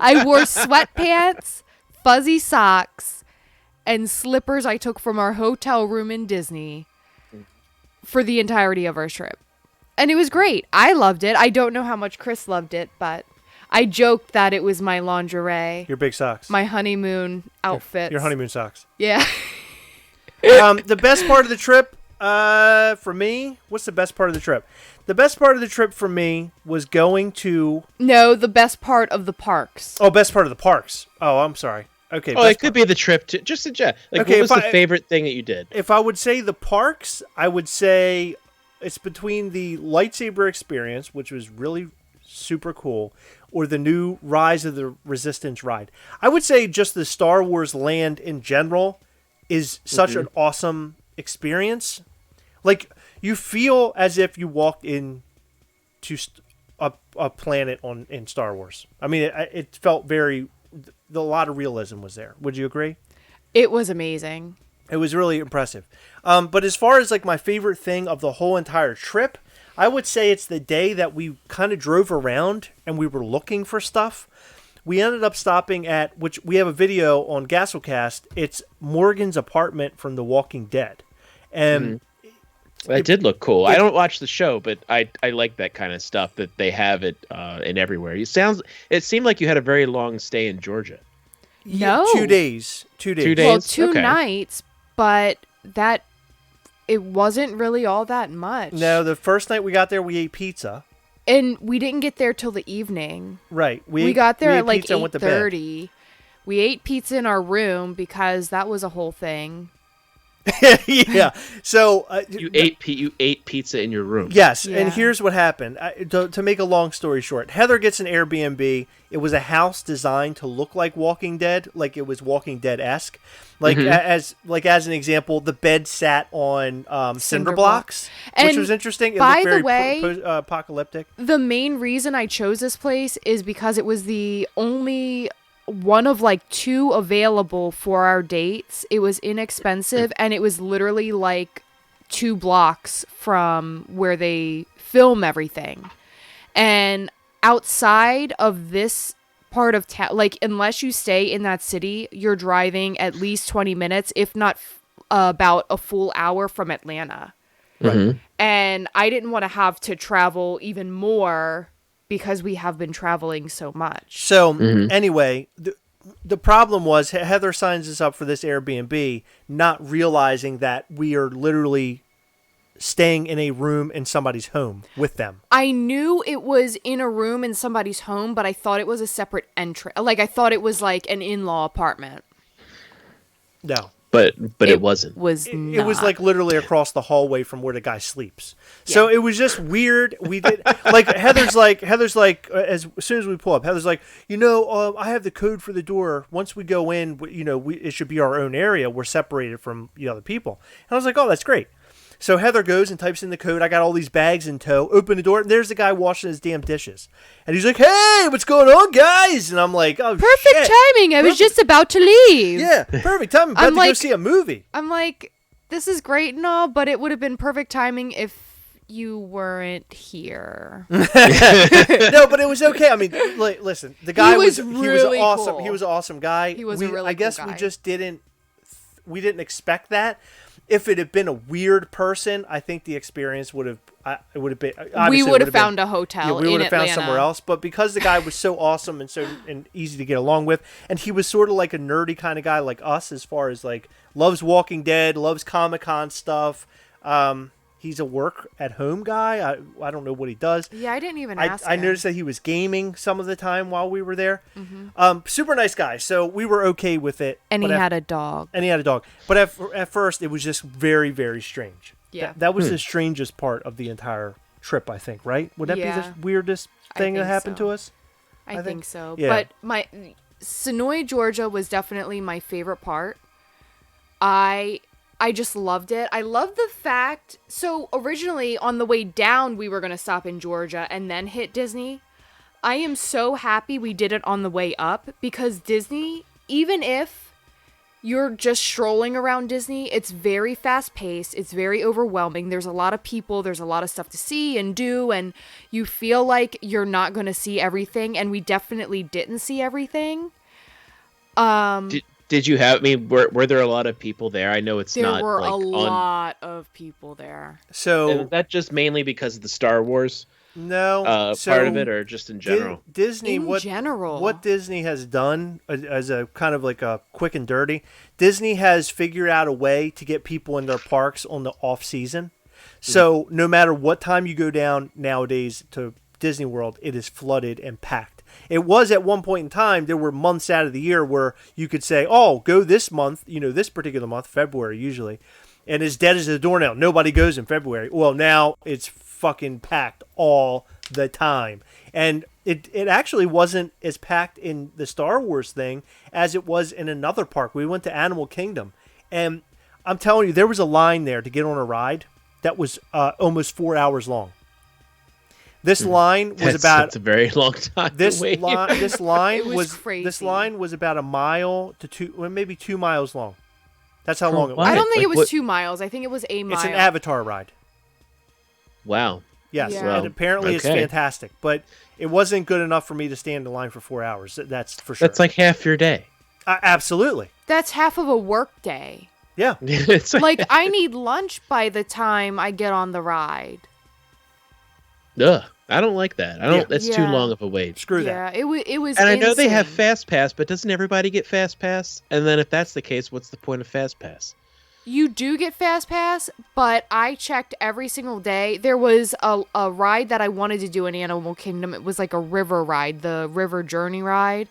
I wore sweatpants, fuzzy socks, and slippers I took from our hotel room in Disney for the entirety of our trip. And it was great. I loved it. I don't know how much Chris loved it, but I joked that it was my lingerie, Your big socks. my honeymoon outfit. Your honeymoon socks. Yeah. The best part of the trip, for me, what's the best part of the trip? The best part of the trip for me was going to. No, the best part of the parks. Oh, best part of the parks. Oh, I'm sorry. Okay. Oh, best it could be the trip to just a jet. Like, Okay, what was if the I- favorite thing that you did? If I would say the parks, I would say it's between the lightsaber experience, which was really super cool, or the new Rise of the Resistance ride. I would say just the Star Wars land in general is such an awesome experience. Like, you feel as if you walked in to a planet in Star Wars. I mean, it felt very. A lot of realism was there. Would you agree? It was amazing. It was really impressive. But as far as like my favorite thing of the whole entire trip, I would say it's the day that we kind of drove around and we were looking for stuff. We ended up stopping at, which we have a video on Gasselcast. It's Morgan's apartment from The Walking Dead. And That did look cool. I don't watch the show, but I like that kind of stuff that they have it in everywhere. It seemed like you had a very long stay in Georgia. No. 2 days. 2 days. 2 days? Well, 2 Okay. nights, but it wasn't really all that much. No, the first night we got there, we ate pizza. And we didn't get there till the evening. Right. We got there ate at like pizza and went to bed. 8:30. We ate pizza in our room because that was a whole thing. Yeah. So You ate pizza in your room. yes, Yeah. and here's what happened. To make a long story short, Heather gets an Airbnb. It was a house designed to look like Walking Dead, like it was Walking Dead-esque. Like as an example, the bed sat on cinder blocks, which And was interesting. It by looked the very way- apocalyptic. The main reason I chose this place is because it was the only one of like 2 available for our dates. It was inexpensive and it was literally like 2 blocks from where they film everything. And outside of this part of town, like unless you stay in that city, you're driving at least 20 minutes, if not about a full hour from Atlanta. Mm-hmm. And I didn't want to have to travel even more because we have been traveling so much. So anyway, the problem was Heather signs us up for this Airbnb, not realizing that we are literally staying in a room in somebody's home with them. I knew it was in a room in somebody's home, but I thought it was a separate entrance. Like, I thought it was like an in-law apartment. No. But it wasn't. It was like literally across the hallway from where the guy sleeps. Yeah. So it was just weird. We did like Heather's like as soon as we pull up, Heather's like, I have the code for the door. Once we go in, it should be our own area. We're separated from the other people. And I was like, oh, that's great. So Heather goes and types in the code. I got all these bags in tow. Open the door. And there's the guy washing his damn dishes. And he's like, hey, what's going on, guys? And I'm like, oh, perfect shit. Timing. I was just about to leave. Yeah, perfect timing. I'm about to go see a movie. I'm like, this is great and all, but it would have been perfect timing if you weren't here. No, but it was okay. I mean, listen, the guy was really awesome. Cool. He was an awesome guy. He was a really cool guy. We just didn't expect that. If it had been a weird person, I think the experience would have been. We would have found a hotel. Yeah, we would have found somewhere else. But because the guy was so awesome and easy to get along with, and he was sort of like a nerdy kind of guy like us, as far as like loves Walking Dead, loves Comic-Con stuff. He's a work-at-home guy. I don't know what he does. Yeah, I didn't even ask him. I noticed that he was gaming some of the time while we were there. Mm-hmm. Super nice guy. So we were okay with it. And he had a dog. But at first, it was just very, very strange. Yeah. That was the strangest part of the entire trip, I think, right? Would that be the weirdest thing that happened to us? I think so. Yeah. But Sonoy, Georgia was definitely my favorite part. I just loved it. I love the fact... So, originally, on the way down, we were going to stop in Georgia and then hit Disney. I am so happy we did it on the way up, because Disney, even if you're just strolling around Disney, it's very fast-paced. It's very overwhelming. There's a lot of people. There's a lot of stuff to see and do, and you feel like you're not going to see everything, and we definitely didn't see everything. Did you have? I mean, were there a lot of people there? I know there were a lot of people there. So is that just mainly because of the Star Wars? No, part of it, or just in general? Disney. What Disney has done as a kind of like a quick and dirty. Disney has figured out a way to get people in their parks on the off season. So no matter what time you go down nowadays to Disney World, it is flooded and packed. It was at one point in time, there were months out of the year where you could say, oh, go this month, this particular month, February usually, and as dead as a doornail. Nobody goes in February. Well, now it's fucking packed all the time. And it actually wasn't as packed in the Star Wars thing as it was in another park. We went to Animal Kingdom, and I'm telling you, there was a line there to get on a ride that was almost 4 hours long. This line was that's a very long time. This line was crazy. This line was about a mile to maybe 2 miles long. That's how long it was. I don't think it was 2 miles. I think it was a mile. It's an Avatar ride. Wow. Yes, yeah. And apparently it's fantastic, but it wasn't good enough for me to stand in line for 4 hours. That's for sure. That's like half your day. Absolutely. That's half of a work day. Yeah. It's like I need lunch by the time I get on the ride. Ugh, I don't like that. That's too long of a wait. Screw that. Yeah, it was. And insane. I know they have Fast Pass, but doesn't everybody get Fast Pass? And then if that's the case, what's the point of Fast Pass? You do get Fast Pass, but I checked every single day. There was a ride that I wanted to do in Animal Kingdom. It was like a river ride, the River Journey ride.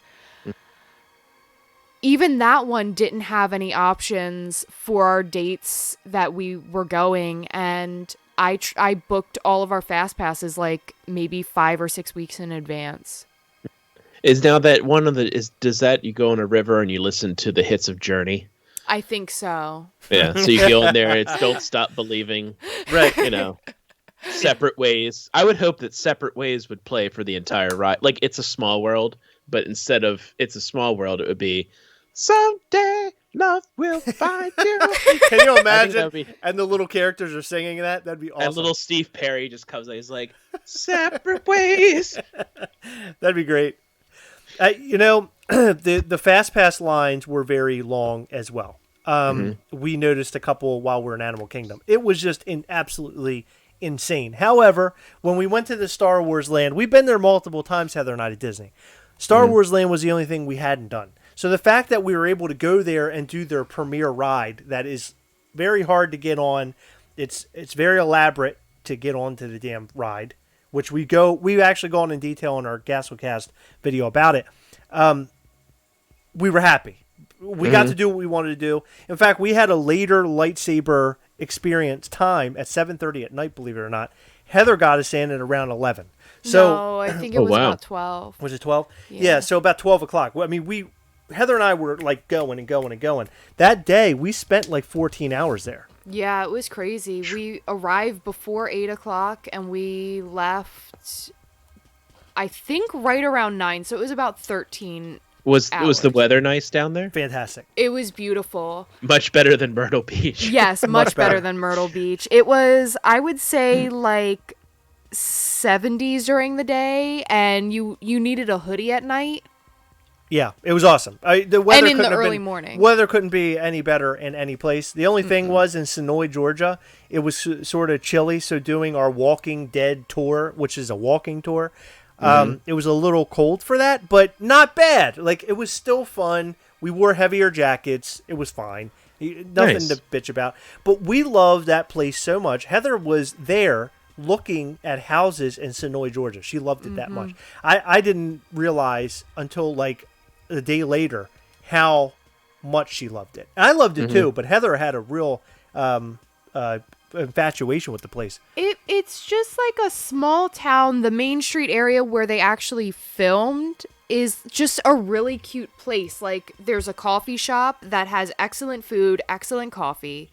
Even that one didn't have any options for our dates that we were going, and I booked all of our Fast Passes like maybe 5 or 6 weeks in advance. Is now that one of the does that you go on a river and you listen to the hits of Journey? I think so. Yeah, so you go in there. It's Don't Stop Believing, right? Separate Ways. I would hope that Separate Ways would play for the entire ride. Like It's a Small World, but instead of It's a Small World, it would be Someday love will find you. Can you I think imagine? that'd be- And the little characters are singing that. That'd be awesome. And little Steve Perry just comes out. He's like, separate ways. That'd be great. The Fast Pass lines were very long as well. We noticed a couple while we were in Animal Kingdom. It was just absolutely insane. However, when we went to the Star Wars land, we've been there multiple times, Heather and I, at Disney. Star Wars land was the only thing we hadn't done. So the fact that we were able to go there and do their premiere ride, that is very hard to get on. It's very elaborate to get onto the damn ride, which we've actually gone in detail in our GastroCast video about it. We were happy. We got to do what we wanted to do. In fact, we had a later lightsaber experience time at 7:30 at night, believe it or not. Heather got us in at around 11. So, no, I think it was about 12. Was it 12? Yeah, so about 12 o'clock. I mean, Heather and I were like going and going and going. That day, we spent like 14 hours there. Yeah, it was crazy. We arrived before 8 o'clock and we left, I think, right around 9. So it was about 13 Was hours. the weather nice down there? Fantastic. It was beautiful. Much better than Myrtle Beach. Yes, much better than Myrtle Beach. It was, I would say, like 70s during the day, and you needed a hoodie at night. Yeah, it was awesome. The weather And in the couldn't have early been- morning. Weather couldn't be any better in any place. The only thing was in Sonoy, Georgia, it was sort of chilly. So doing our Walking Dead tour, which is a walking tour, it was a little cold for that, but not bad. Like, it was still fun. We wore heavier jackets. It was fine. Nothing Nice. to bitch about. But we loved that place so much. Heather was there looking at houses in Sonoy, Georgia. She loved it that much. I didn't realize until like a day later how much she loved it. And I loved it too, but Heather had a real infatuation with the place. It's just like a small town. The Main Street area where they actually filmed is just a really cute place. Like, there's a coffee shop that has excellent food, excellent coffee.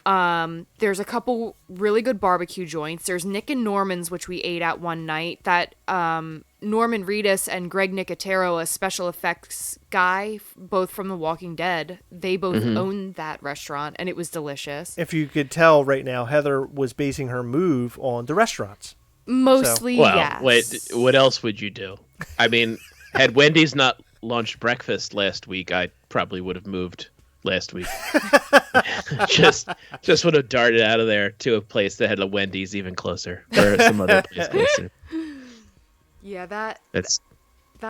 There's a couple really good barbecue joints. There's Nick and Norman's, which we ate at one night. That Norman Reedus and Greg Nicotero, a special effects guy, both from The Walking Dead, they both owned that restaurant, and it was delicious. If you could tell right now, Heather was basing her move on the restaurants. Mostly, Well, yes. wait, what else would you do? I mean, had Wendy's not launched breakfast last week, I probably would have moved last week. just would have darted out of there to a place that had a Wendy's even closer, or some other place closer. Yeah, that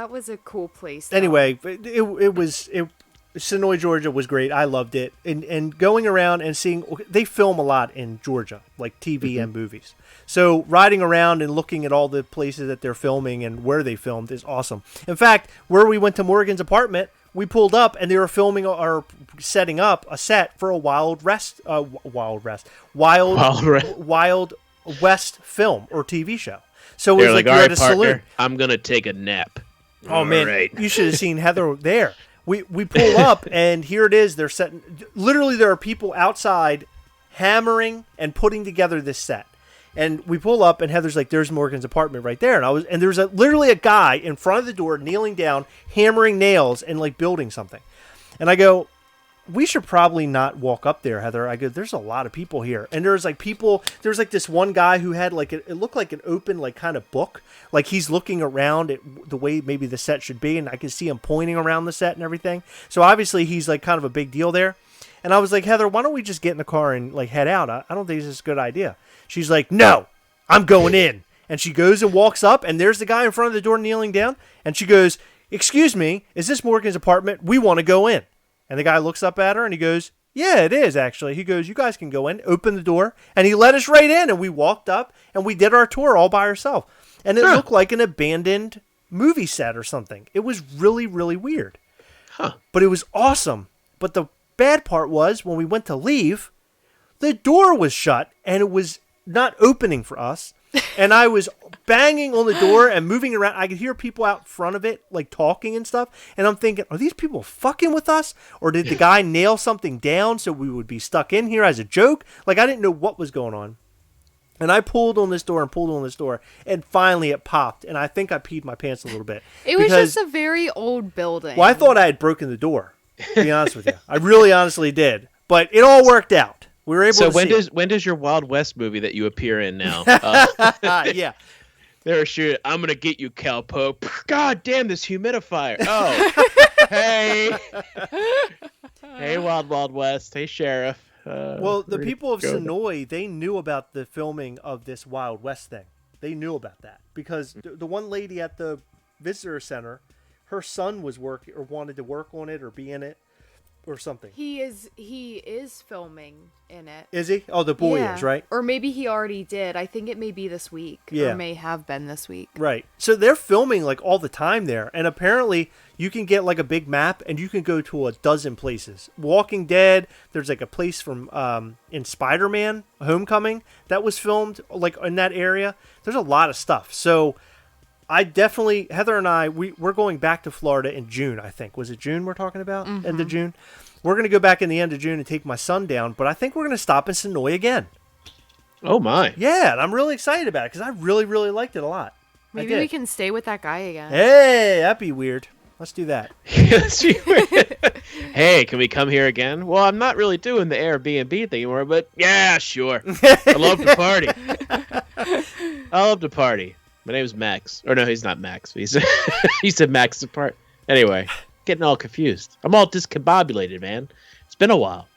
was a cool place. Though. Anyway, Sonoy, Georgia was great. I loved it. And going around and seeing, they film a lot in Georgia, like TV and movies. So riding around and looking at all the places that they're filming and where they filmed is awesome. In fact, where we went to Morgan's apartment, we pulled up and they were filming or setting up a set for a Wild West film or TV show. So it was They're like all you're right, at a partner, saloon. I'm gonna take a nap. Oh man, right. You should have seen Heather there. We pull up and here it is. They're setting. Literally, there are people outside hammering and putting together this set. And we pull up and Heather's like, "There's Morgan's apartment right there." And there's literally a guy in front of the door kneeling down, hammering nails and like building something. And I go, "We should probably not walk up there, Heather." I go, "There's a lot of people here." And there's like people, there's like this one guy who had like, it looked like an open like kind of book. Like he's looking around at the way maybe the set should be. And I can see him pointing around the set and everything. So obviously he's like kind of a big deal there. And I was like, "Heather, why don't we just get in the car and like head out? I don't think this is a good idea." She's like, "No, I'm going in." And she goes and walks up and there's the guy in front of the door kneeling down. And she goes, "Excuse me, is this Morgan's apartment? We want to go in." And the guy looks up at her and he goes, "Yeah, it is actually." He goes, "You guys can go in." Open the door. And he let us right in. And we walked up and we did our tour all by ourselves. And it looked like an abandoned movie set or something. It was really, really weird. But it was awesome. But the bad part was when we went to leave, the door was shut and it was not opening for us. And I was banging on the door and moving around. I could hear people out front of it, like talking and stuff. And I'm thinking, are these people fucking with us? Or did the guy nail something down so we would be stuck in here as a joke? Like, I didn't know what was going on. And I pulled on this door and pulled on this door. And finally it popped. And I think I peed my pants a little bit. It was just a very old building. Well, I thought I had broken the door. To be honest with you, I really honestly did. But it all worked out. We were able So to when does your Wild West movie that you appear in now? yeah. They were shooting. I'm gonna get you, Cowpoke. God damn this humidifier. Oh, hey, hey, Wild West. Hey, Sheriff. Well, the people of Sonoy, they knew about the filming of this Wild West thing. They knew about that because the one lady at the visitor center, her son was working or wanted to work on it or be in it or something. He is filming in it. Is he? Oh, the boy Yeah. is, right? Or maybe he already did. I think it may be this week. Yeah. Or may have been this week. Right. So they're filming like all the time there. And apparently you can get like a big map and you can go to a dozen places. Walking Dead, there's like a place from in Spider-Man Homecoming that was filmed like in that area. There's a lot of stuff. So I definitely, Heather and I, we're going back to Florida in June, I think. Was it June we're talking about? End of June? We're going to go back in the end of June and take my son down, but I think we're going to stop in Sonoy again. Oh, my. Yeah, and I'm really excited about it because I really, really liked it a lot. Maybe we can stay with that guy again. Hey, that'd be weird. Let's do that. Hey, can we come here again? Well, I'm not really doing the Airbnb thing anymore, but yeah, sure. I love to party. I love to party. My name's Max. Or no, he's not Max. He said Max apart. Anyway, getting all confused. I'm all discombobulated, man. It's been a while.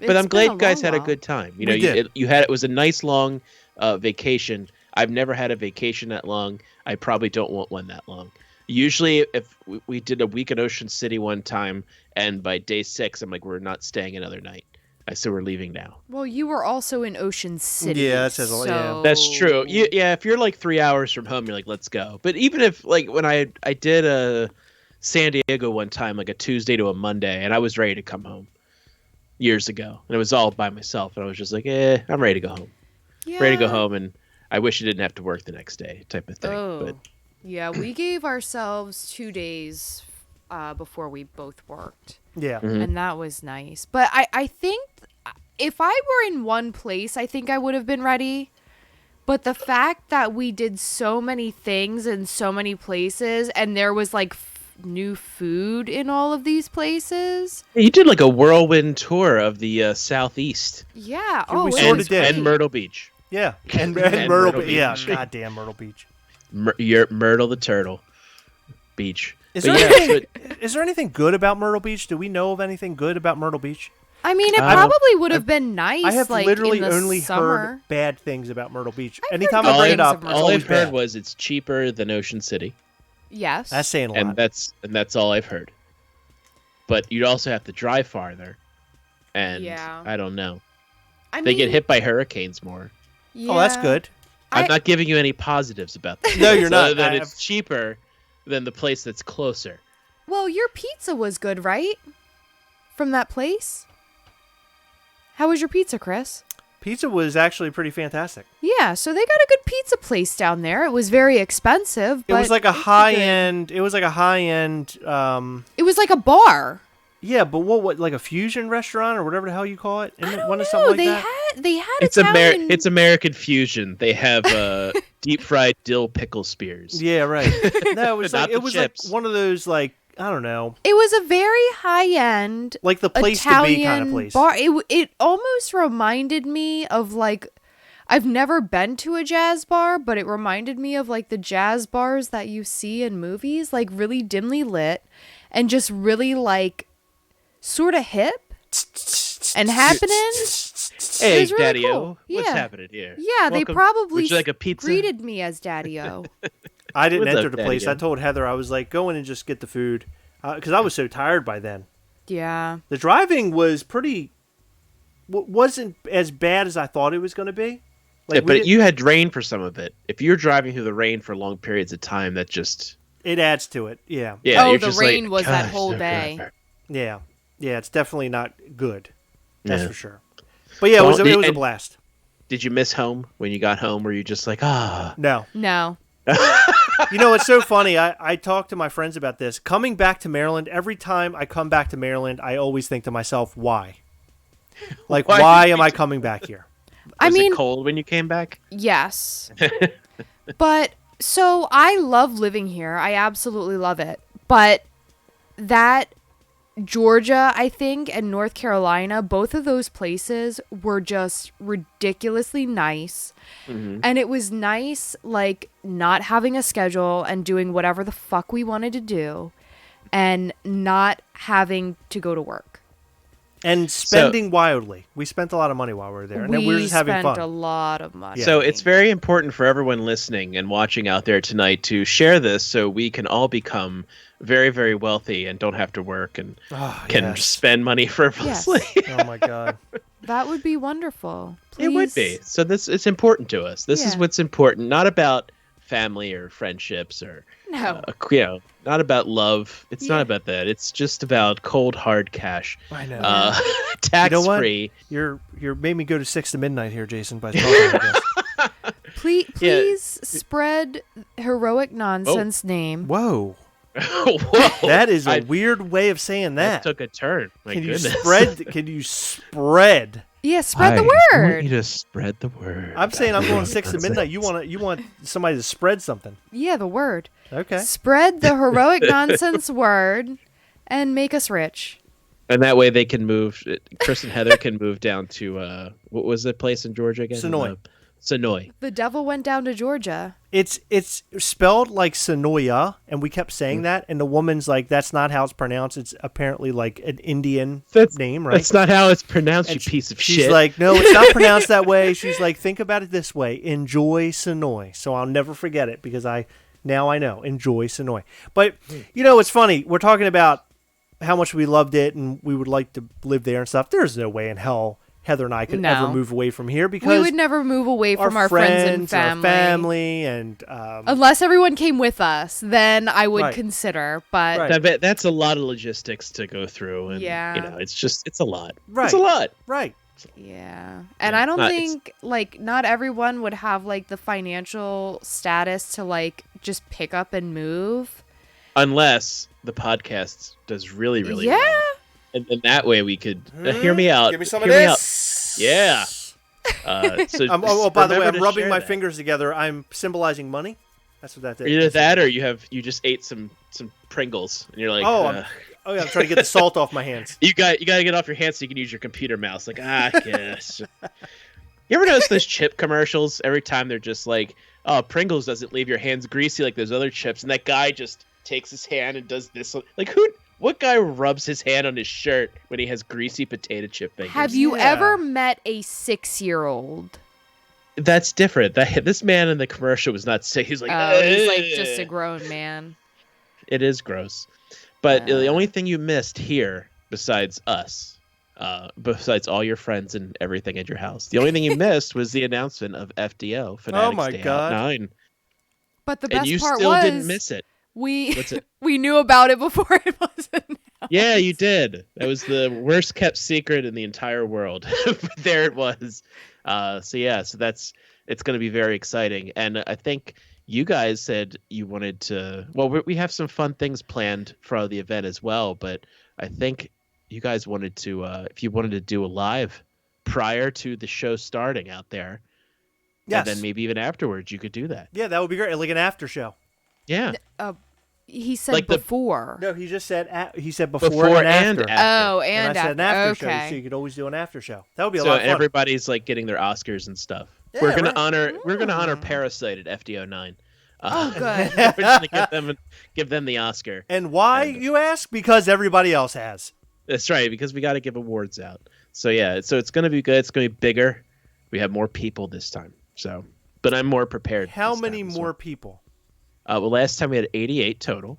But I'm glad you guys had a good time. You know, it was a nice long vacation. I've never had a vacation that long. I probably don't want one that long. Usually, if we did a week in Ocean City one time, and by day 6, I'm like, we're not staying another night. I said we're leaving now. Well, you were also in Ocean City. Yeah, that says a lot. Yeah. That's true. Yeah, if you're like 3 hours from home, you're like, let's go. But even if like when I did a San Diego one time, like a Tuesday to a Monday, and I was ready to come home years ago, and it was all by myself, and I was just like, I'm ready to go home. Yeah. Ready to go home, and I wish I didn't have to work the next day, type of thing. Oh. But Yeah, we gave ourselves 2 days before we both worked. Yeah. Mhm. And that was nice. But I think if I were in one place, I think I would have been ready. But the fact that we did so many things in so many places and there was like new food in all of these places. you did like a whirlwind tour of the Southeast. Yeah. Yeah, we it sorta was did. great. And Myrtle Beach. Yeah. And And Myrtle Myrtle Beach. Yeah, Beach. goddamn Myrtle Beach. Myrtle the Turtle Beach. Is But there, yeah, anything, is there anything good about Myrtle Beach? Do we know of anything good about Myrtle Beach? I mean, it I- probably would have been nice. I have like, literally in the only summer. heard bad things about Myrtle Beach. I've heard Anytime good I bring things it up, of it's Myrtle all always I've heard bad. was it's cheaper than Ocean City, Yes. That's saying a lot. and that's all I've heard. But you'd also have to drive farther, and Yeah. I don't know. I They mean, get hit by hurricanes more. Oh, that's yeah. good. I'm I- not giving you any positives about that. No, you're So not. Other than I- it's cheaper than the place that's closer. Well, your pizza was good, right? From that place? How was your pizza, Chris? Pizza was actually pretty fantastic. Yeah, so they got a good pizza place down there. It was very expensive, but It was like a it's high good. end. It was like a high end. It was like a bar. Yeah, but what like a fusion restaurant or whatever the hell you call it? I Isn't it don't one know. of something like they that? had It's Italian. It's American fusion. They have deep fried dill pickle spears. Yeah, right. No, it was Not like the it was like chips. one of those like I don't know, It was a very high end like the place Italian to be kind of place. bar. It almost reminded me of like I've never been to a jazz bar, but it reminded me of like the jazz bars that you see in movies, like really dimly lit and just really like sort of hip and happening. Hey, It was really Daddy-O, cool. what's Yeah. happening here? Yeah, they Welcome. probably Would you like a pizza? greeted me as Daddy-O. I didn't What's enter up, the place. Daddy-O? I told Heather I was like, go in and just get the food because I was so tired by then. Yeah. The driving was wasn't as bad as I thought it was going to be. Yeah, we but didn't- you had rain for some of it. If you're driving through the rain for long periods of time, that just it adds to it. Yeah, yeah. Oh, you're the just rain like, was that "Gosh, whole so day." good." yeah, yeah. It's definitely not good. That's Yeah. for sure. But yeah, it was Well, it was a and- blast. Did you miss home when you got home? Were you just like No, No. you know it's so funny. I talk to my friends about this. Coming back to Maryland, every time I come back to Maryland, I always think to myself, why? Like, Why why did am you I do- coming back here? I Was mean, it cold when you came back? yes. But so I love living here. I absolutely love it. But that Georgia, I think, and North Carolina, both of those places were just ridiculously nice. Mm-hmm. And it was nice, like, not having a schedule and doing whatever the fuck we wanted to do and not having to go to work. And spending wildly. We spent a lot of money while we were there. And then we were just having fun. We spent a lot of money. So it's very important for everyone listening and watching out there tonight to share this so we can all become very, very wealthy and don't have to work and can spend money frivolously. Yes. Oh my God. That would be wonderful. Please. It would be. So it's important to us. This is what's important, not about family or friendships or not about love. It's not about that. It's just about cold hard cash. I know. Tax free. You're made me go to 6 to midnight here, Jason, by talking like this. Please spread Heroic Nonsense name. Whoa. Whoa. That is a weird way of saying that. That took a turn. My goodness. Can you spread? Yeah, spread the I word. want you to spread the word. I'm saying I'm going 6 to midnight. You want somebody to spread something. Yeah, the word. Okay. Spread the Heroic Nonsense word and make us rich. And that way they can move. Chris and Heather can move down to what was the place in Georgia again? Sonoy. Sonoy. The devil went down to Georgia. It's spelled like Sonoya, and we kept saying that, and the woman's like, that's not how it's pronounced. It's apparently like an Indian name, right? That's not how it's pronounced, and you piece of she's shit. She's like, no, it's not pronounced that way. She's like, think about it this way. Enjoy Sonoy. So I'll never forget it because now I know. Enjoy Sonoy. But, it's funny. We're talking about how much we loved it and we would like to live there and stuff. There's no way in hell Heather and I could ever move away from here because we would never move away from our friends and family. Our family and unless everyone came with us, then I would consider. But that's a lot of logistics to go through, and it's a lot. Right. It's a lot. Right. Yeah, and I don't think not everyone would have like the financial status to like just pick up and move, unless the podcast does really, really well. And that way we could hear me out. Give me some of this. Yeah. So by the way, I'm rubbing my fingers together. I'm symbolizing money. That's what that is. Either that, or you just ate some Pringles, and you're like, I'm trying to get the salt off my hands. You got to get off your hands so you can use your computer mouse. Like, yes. You ever notice those chip commercials? Every time they're just like, oh, Pringles doesn't leave your hands greasy like those other chips, and that guy just takes his hand and does this. Like, what guy rubs his hand on his shirt when he has greasy potato chip fingers? Have you ever met a 6-year-old? That's different. This man in the commercial was not sick. He's like, he's like just a grown man. It is gross. But the only thing you missed here, besides us, besides all your friends and everything at your house, the only thing you missed was the announcement of FDO, Fanatics Day Out 9. But the best part was... And you still didn't miss it. We knew about it before it was announced. Yeah, you did. That was the worst kept secret in the entire world. But there it was. So it's going to be very exciting. And I think you guys said you wanted to. Well, we have some fun things planned for the event as well. But I think you guys wanted to, if you wanted to do a live prior to the show starting out there, and then maybe even afterwards, you could do that. Yeah, that would be great, like an after show. Yeah. He said before. No, he just said he said before and after. Oh, and I said an after show, so you could always do an after show. That would be a lot of fun. So everybody's like getting their Oscars and stuff. Yeah, we're gonna honor Parasite at FDO 9. Oh, good. We're just gonna give them the Oscar. And why, you ask? Because everybody else has. That's right, because we got to give awards out. So so it's gonna be good. It's gonna be bigger. We have more people this time. So, but I'm more prepared. How many more people? Well, last time we had 88 total.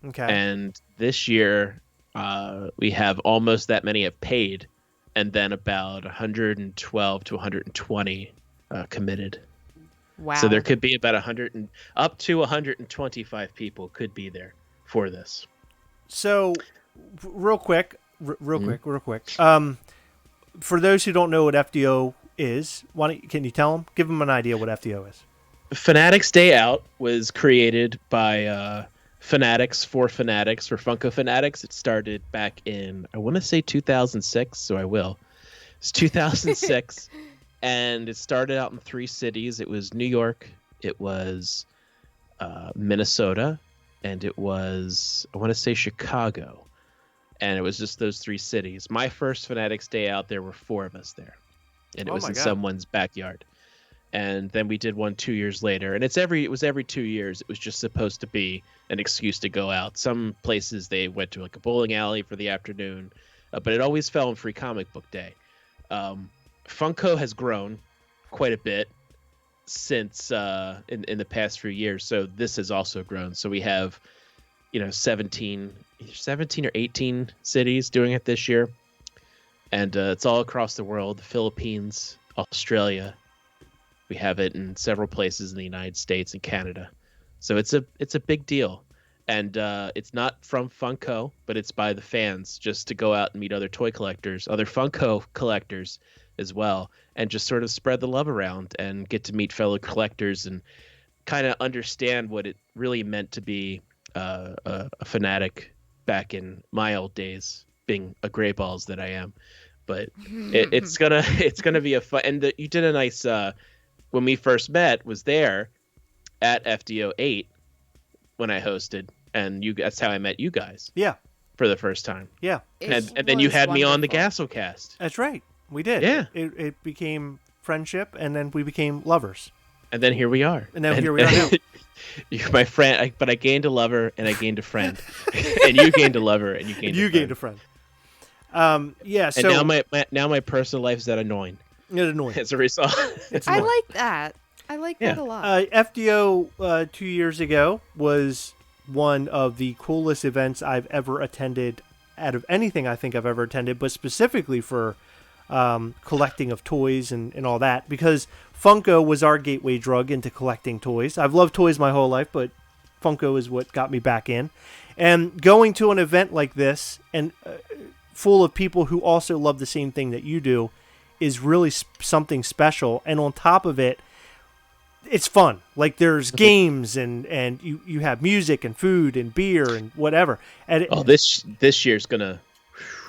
Okay. And this year, we have almost that many have paid, and then about 112 to 120 committed. Wow. So there could be about up to 125 people could be there for this. So, real quick. For those who don't know what FDO is, can you tell them? Give them an idea what FDO is. Fanatics Day Out was created by Fanatics for Funko Fanatics. It started back in, I want to say 2006, so I will. It's 2006, and it started out in 3 cities. It was New York, it was Minnesota, and it was, I want to say Chicago. and it was just those 3 cities. My first Fanatics Day out, there were 4 of us there, and it was in someone's backyard. And then we did one 2 years later, and it was every 2 years. It was just supposed to be an excuse to go out. Some places they went to like a bowling alley for the afternoon, but it always fell on Free Comic Book Day. Funko has grown quite a bit since in the past few years, so this has also grown. So we have 17 or 18 cities doing it this year, and it's all across the world: the Philippines, Australia. We have it in several places in the United States and Canada. So it's a big deal, and it's not from Funko, but it's by the fans, just to go out and meet other toy collectors, other Funko collectors as well, and just sort of spread the love around and get to meet fellow collectors and kind of understand what it really meant to be a fanatic back in my old days, being a gray balls that I am. But it's gonna be a fun. And you did a nice. When we first met, was there at FDO 8 when I hosted, and that's how I met you guys. Yeah. For the first time. Yeah. And then you had me on the Gasselcast. That's right. We did. Yeah. It became friendship, and then we became lovers. And then here we are. And then here we are now. You're my friend, but I gained a lover and I gained a friend. And you gained a lover and you gained a friend. Yeah. So and now my personal life is that annoying. It's annoying. As a result. I like that. I like that a lot. FDO 2 years ago was one of the coolest events I've ever attended out of anything I think I've ever attended, but specifically for collecting of toys and all that, because Funko was our gateway drug into collecting toys. I've loved toys my whole life, but Funko is what got me back in. And going to an event like this and full of people who also love the same thing that you do is really something special. And on top of it, it's fun. Like there's games and you have music and food and beer and whatever. And this year's gonna.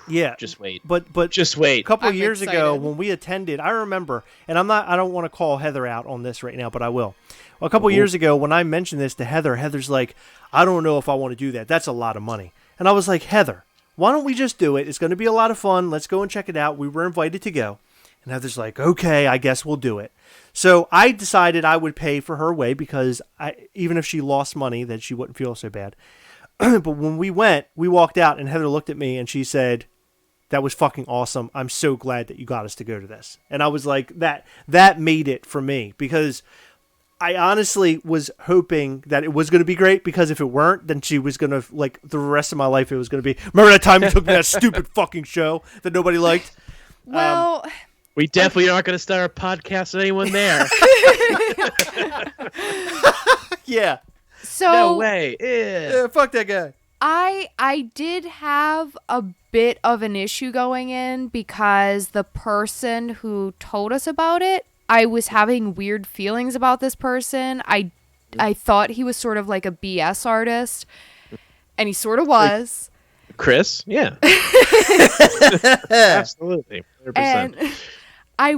Yeah, just wait. But just wait. A couple of years ago when we attended, I remember, and I don't want to call Heather out on this right now, but I will. A couple of years ago when I mentioned this to Heather, Heather's like, I don't know if I want to do that. That's a lot of money. And I was like, Heather, why don't we just do it? It's going to be a lot of fun. Let's go and check it out. We were invited to go. And Heather's like, okay, I guess we'll do it. So I decided I would pay for her way because even if she lost money, that she wouldn't feel so bad. But when we went, we walked out and Heather looked at me and she said, that was fucking awesome. I'm so glad that you got us to go to this. And I was like, that made it for me, because I honestly was hoping that it was going to be great, because if it weren't, then she was going to, like, the rest of my life, it was going to be, remember that time you took me to that stupid fucking show that nobody liked? Well, we definitely aren't going to start a podcast with anyone there. Yeah. So no way. Yeah, fuck that guy. I did have a bit of an issue going in, because the person who told us about it, I was having weird feelings about this person. I thought he was sort of like a BS artist, and he sort of was. Chris? Yeah. Absolutely. 100%. And I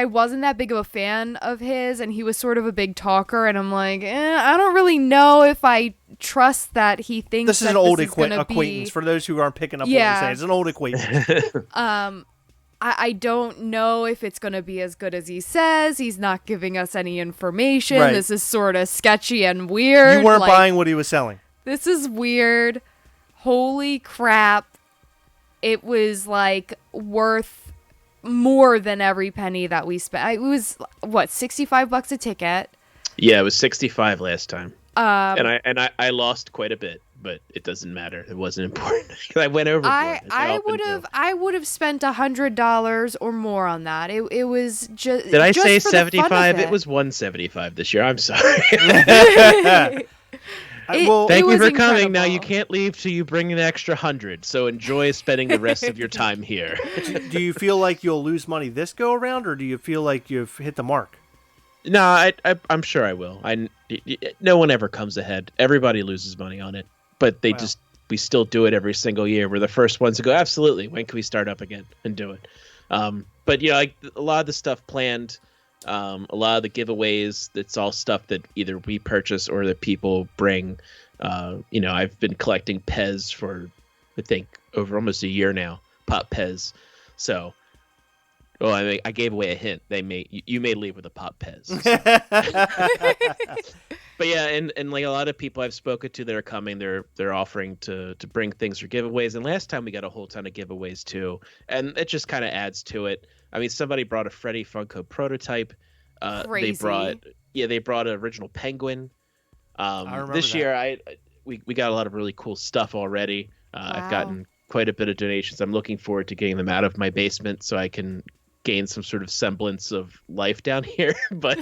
wasn't that big of a fan of his, and he was sort of a big talker, and I'm like, I don't really know if I trust that he thinks this is an old acquaintance. For those who aren't picking up what we're saying, it's an old acquaintance. I don't know if it's going to be as good as he says. He's not giving us any information. Right. This is sort of sketchy and weird. You weren't buying what he was selling. This is weird. Holy crap. It was like worth more than every penny that we spent. It was what, $65 a ticket? Yeah, it was 65 last time. And I lost quite a bit, but it doesn't matter. It wasn't important. I went overboard. I would have spent $100 or more on that. It was just. Did I just say for 75? It was 175 this year. I'm sorry. Thank you for coming. Now you can't leave till you bring an extra 100. So enjoy spending the rest of your time here. Do you feel like you'll lose money this go around, or do you feel like you've hit the mark? No, I'm sure I will. No one ever comes ahead. Everybody loses money on it, but we still do it every single year. We're the first ones to go, absolutely. When can we start up again and do it? But like a lot of the stuff planned, a lot of the giveaways, it's all stuff that either we purchase or that people bring. I've been collecting Pez for, I think, over almost a year now. Pop Pez. So, well, I mean, I gave away a hint. You may leave with a Pop Pez. So. But yeah, and like a lot of people I've spoken to that are coming, they're offering to bring things for giveaways. And last time we got a whole ton of giveaways too, and it just kind of adds to it. I mean, somebody brought a Freddy Funko prototype. Crazy. They brought an original Penguin. I remember this that. year we got a lot of really cool stuff already. I've gotten quite a bit of donations. I'm looking forward to getting them out of my basement so I can gain some sort of semblance of life down here. But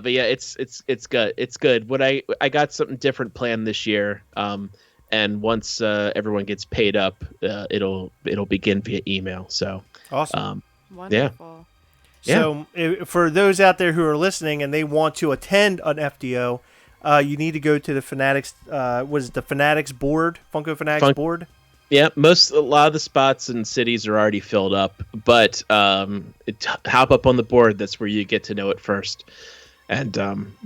yeah, it's good. It's good. What I got something different planned this year. And once everyone gets paid up, it'll begin via email. So awesome. Wonderful. Yeah. So for those out there who are listening and they want to attend an FDO, you need to go to the Fanatics. The Fanatics board, Funko Fanatics board? Yeah, a lot of the spots and cities are already filled up, but hop up on the board. That's where you get to know it first, and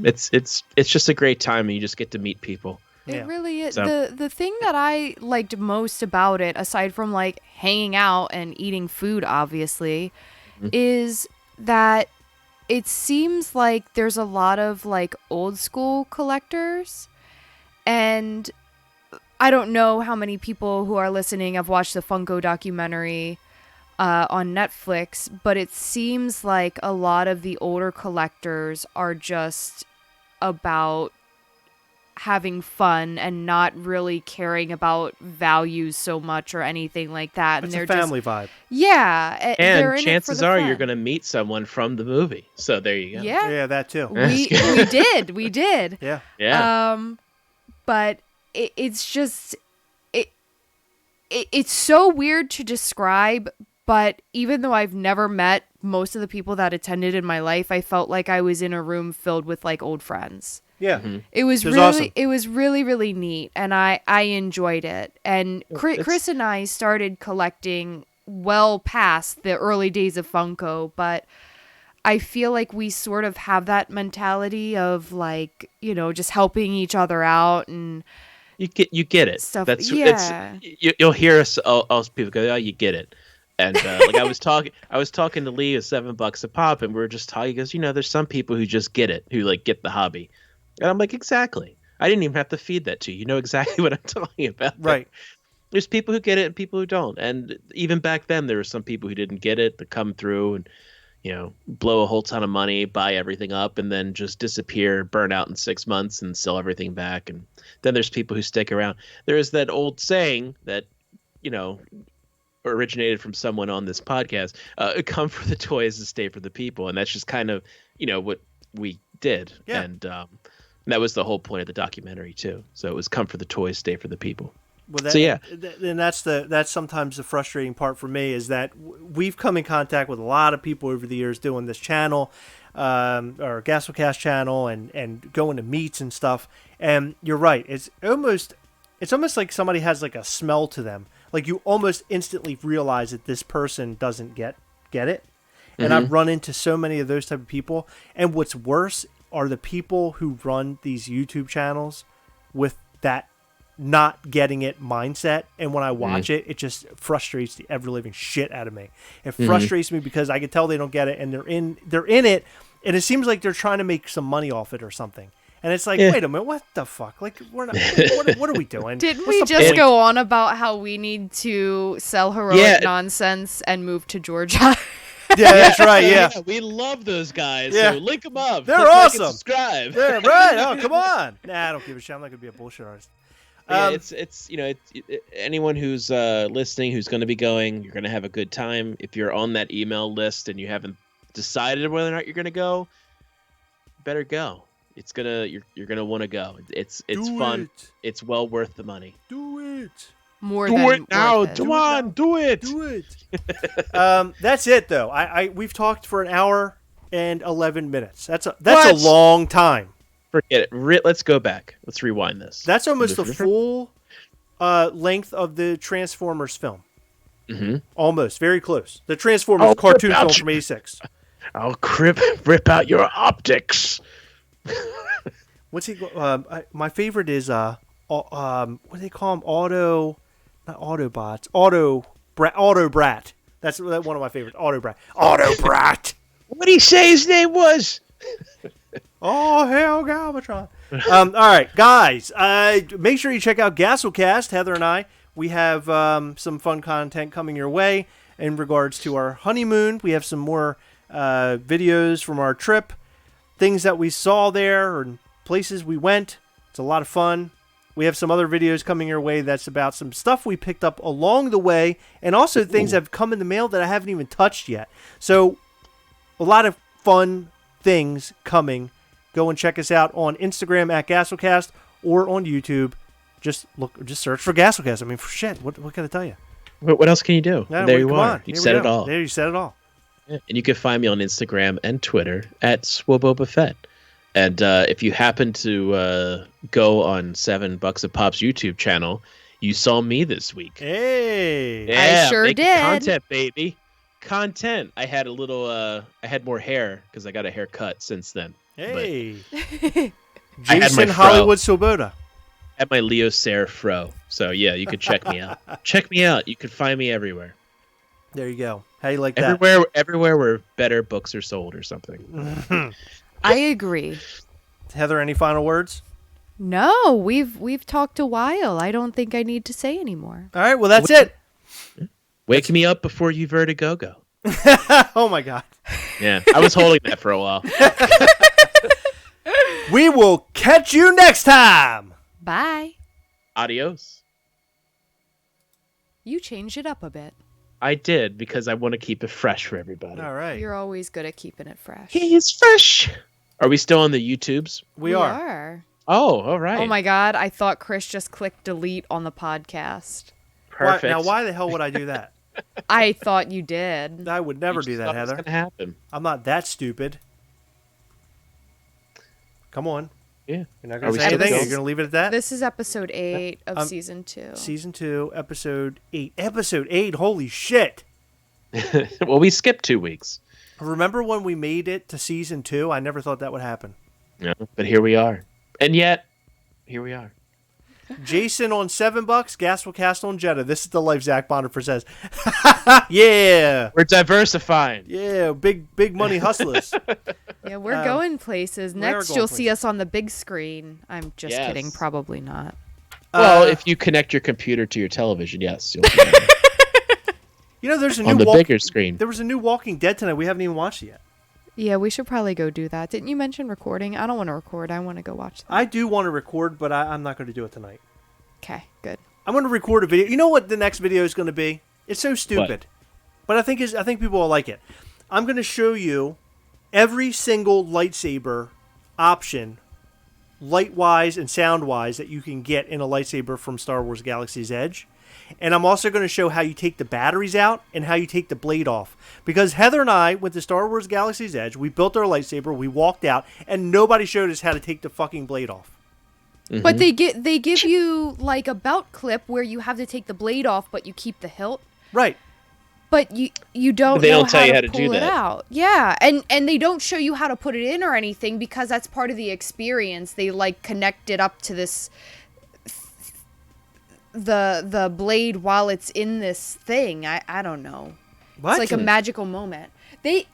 it's just a great time, and you just get to meet people. It really is. So. The thing that I liked most about it, aside from like hanging out and eating food, obviously, is that it seems like there's a lot of like old school collectors, and I don't know how many people who are listening have watched the Funko documentary on Netflix, but it seems like a lot of the older collectors are just about having fun and not really caring about values so much or anything like that. It's and a family vibe. Yeah. And chances are you're going to meet someone from the movie. So there you go. Yeah. Yeah, that too. We did. Yeah. Yeah. But it's just, it's so weird to describe, but even though I've never met most of the people that attended in my life, I felt like I was in a room filled with like old friends. Yeah. It was really awesome. It was really, really neat, and I enjoyed it. And Chris and I started collecting well past the early days of Funko, but I feel like we sort of have that mentality of like, just helping each other out, and you get it. Stuff. You'll hear us people go, "Oh, you get it." And like I was talking to Lee at $7 a pop, and we were just talking. He goes, there's some people who just get it, who like get the hobby. And I'm like, exactly. I didn't even have to feed that to you. You know exactly what I'm talking about. Right. There's people who get it and people who don't. And even back then, there were some people who didn't get it that come through and, blow a whole ton of money, buy everything up, and then just disappear, burn out in 6 months and sell everything back. And then there's people who stick around. There is that old saying that, originated from someone on this podcast, come for the toys and stay for the people. And that's just kind of, what we did. Yeah. And that was the whole point of the documentary too. So it was come for the toys, stay for the people. Well, so yeah, and that's sometimes the frustrating part for me is that we've come in contact with a lot of people over the years doing this channel, or Gasolcast channel, and going to meets and stuff. And you're right, it's almost like somebody has like a smell to them. Like you almost instantly realize that this person doesn't get it. And I've run into so many of those type of people. And what's worse are the people who run these YouTube channels with that not getting it mindset. And when I watch it, it just frustrates the ever living shit out of me. It frustrates me because I can tell they don't get it, and they're in it, and it seems like they're trying to make some money off it or something. And it's like, wait a minute, what the fuck? Like, we're not. What are we doing? Didn't we just go on about how we need to sell heroic nonsense and move to Georgia? Yeah, that's right. Yeah, we love those guys. Yeah. So link them up. They're Click awesome. Like and subscribe. Yeah, right. Oh, come on. Nah, I don't give a shit. I'm not gonna be a bullshit artist. It's anyone who's listening who's going to be going, you're going to have a good time. If you're on that email list and you haven't decided whether or not you're going to go, better go. It's you're gonna want to go. It's fun. It's well worth the money. Do it. More do than it now. worth it. Come on, do it. Do it. That's it though. We've talked for an hour and 11 minutes. That's a long time. Forget it. Let's go back. Let's rewind this. That's almost the full length of the Transformers film. Mm-hmm. Almost. Very close. The Transformers cartoon film from '86. I'll rip out your optics. What's he? My favorite is what do they call him? Auto. not Autobots. Auto Brat. That's one of my favorites. Auto Brat. Auto Brat. What did he say his name was? Oh, hell, Galvatron. All right, guys. Make sure you check out Gasolcast. Heather and I, we have some fun content coming your way in regards to our honeymoon. We have some more videos from our trip, things that we saw there, and places we went. It's a lot of fun. We have some other videos coming your way that's about some stuff we picked up along the way, and also things that have come in the mail that I haven't even touched yet. So, a lot of fun things coming. Go and check us out on Instagram at Gasolcast or on YouTube. Just search for Gasolcast. I mean, for shit, what can I tell you? What else can you do? Yeah, there you are. You said it all. There you said it all. Yeah. And you can find me on Instagram and Twitter at SwoboBuffet. And if you happen to go on $7 a Pop's YouTube channel, you saw me this week. Hey, yeah, I sure making did. Content, baby. Content. I had a little. I had more hair because I got a haircut since then. hey, I had my Jason fro. Hollywood Swoboda. I had my Leo Sayre fro. So yeah, you could check me out. Check me out. You can find me everywhere. There you go. How you like that? Everywhere where better books are sold or something. I agree. Heather, any final words? No, we've talked a while. I don't think I need to say anymore. All right, well, that's it. Wake me up before you vertigo go. Oh, my God. Yeah, I was holding that for a while. We will catch you next time. Bye. Adios. You changed it up a bit. I did because I want to keep it fresh for everybody. All right. You're always good at keeping it fresh. He is fresh. Are we still on the YouTubes? We are. Oh, all right. Oh my God, I thought Chris just clicked delete on the podcast. Perfect. Why the hell would I do that? I thought you did. I would never do that, Heather. What's gonna happen? I'm not that stupid. Come on. Yeah. You're not Are going we to say still anything? going? You're going to leave it at that? This is episode 8 of season 2. Season 2, episode 8. Episode 8, holy shit. Well, we skipped 2 weeks. Remember when we made it to season 2? I never thought that would happen. Yeah, but here we are. And yet, here we are. Jason on $7, Gasolcast on Jetta. This is the life Zach Bonner says. Yeah. We're diversifying. Yeah, big money hustlers. Yeah, we're going places. Next, going you'll see us on the big screen. I'm just Yes. kidding. Probably not. Well, if you connect your computer to your television, yes, you'll be there. You know, there's a new on the bigger screen. There was a new Walking Dead tonight. We haven't even watched it yet. Yeah, we should probably go do that. Didn't you mention recording? I don't want to record. I want to go watch that. I do want to record, but I'm not going to do it tonight. Okay, good. I'm going to record a video. You know what the next video is going to be? It's so stupid, but I think people will like it. I'm going to show you every single lightsaber option, light-wise and sound-wise, that you can get in a lightsaber from Star Wars Galaxy's Edge. And I'm also going to show how you take the batteries out and how you take the blade off. Because Heather and I went to Star Wars Galaxy's Edge, we built our lightsaber, we walked out, and nobody showed us how to take the fucking blade off. Mm-hmm. But they give you like a belt clip where you have to take the blade off, but you keep the hilt. Right. But you don't. But they know don't tell you how to pull do it that. out. Yeah, and they don't show you how to put it in or anything because that's part of the experience. They like connect it up to this the blade while it's in this thing. I don't know. What? It's like a magical moment. We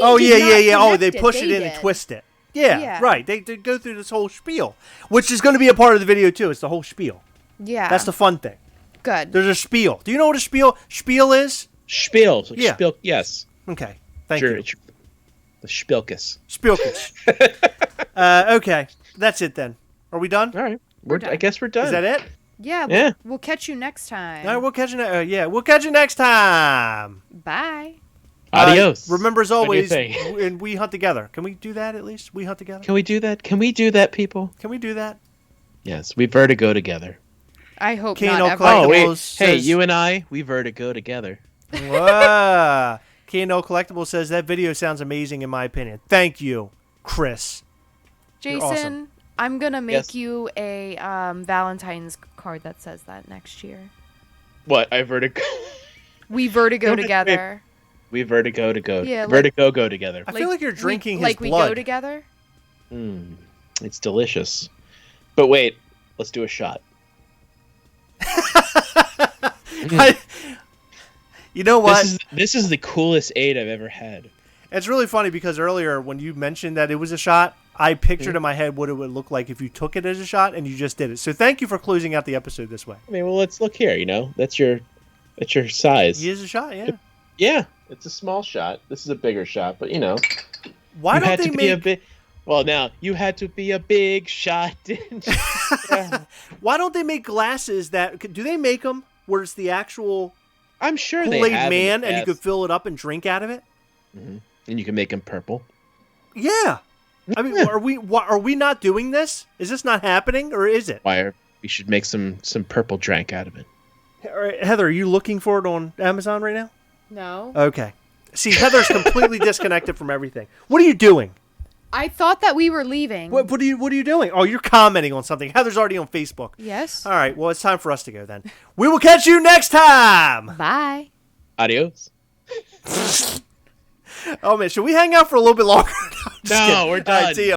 Oh, did not yeah. Oh, they connect push it it in did. and twist it. Yeah, Yeah. right. They go through this whole spiel, which is going to be a part of the video, too. It's the whole spiel. Yeah, That's the fun thing. good. There's a spiel. Do you know what a spiel is? Spiel. Like Yeah. Spiel. Yes. Okay. Thank Sure, you. it's the Spielkus. Spielkish. Okay. That's it then. Are we done? All right. done. I guess we're done. Is that it? Yeah, Yeah. we'll catch you next time. All right, we'll catch you. We'll catch you next time. Bye. Adios. Remember, as What do you always, think? and we hunt together. Can we do that at least? We hunt together. Can we do that? Can we do that, people? Can we do that? Yes, we vertigo together. I hope Kano not ever. Collectibles Oh, wait. Hey, says- you and I, we vertigo together. Whoa. K&O Collectible says that video sounds amazing in my opinion. Thank you, Chris. Jason, awesome. I'm gonna make Yes. you a Valentine's card that says that next year. What? I vertigo. We vertigo No, wait, together. We vertigo to go. Yeah, like- Vertigo go together. I feel like you're drinking his like we blood. go together. It's delicious. But wait, let's do a shot. You know what? This is the coolest aid I've ever had. It's really funny because earlier when you mentioned that it was a shot, I pictured in my head what it would look like if you took it as a shot and you just did it. So thank you for closing out the episode this way. I mean, well, let's look here. That's your size. He is a shot, yeah. Yeah, it's a small shot. This is a bigger shot, but Why don't they make? Well, now you had to be a big shot, didn't you? Why don't they make glasses that? Do they make them where it's the actual? I'm sure Kool-Aid they have Man, and you could fill it up and drink out of it. Mm-hmm. And you can make them purple. Yeah, I mean, are we not doing this? Is this not happening, or is it? We should make some purple drink out of it. All right, Heather, are you looking for it on Amazon right now? No. Okay. See, Heather's completely disconnected from everything. What are you doing? I thought that we were leaving. What are you doing? Oh, you're commenting on something. Heather's already on Facebook. Yes. All right. Well, it's time for us to go then. We will catch you next time. Bye. Adios. Oh man, should we hang out for a little bit longer? No, we're done. All right, see ya.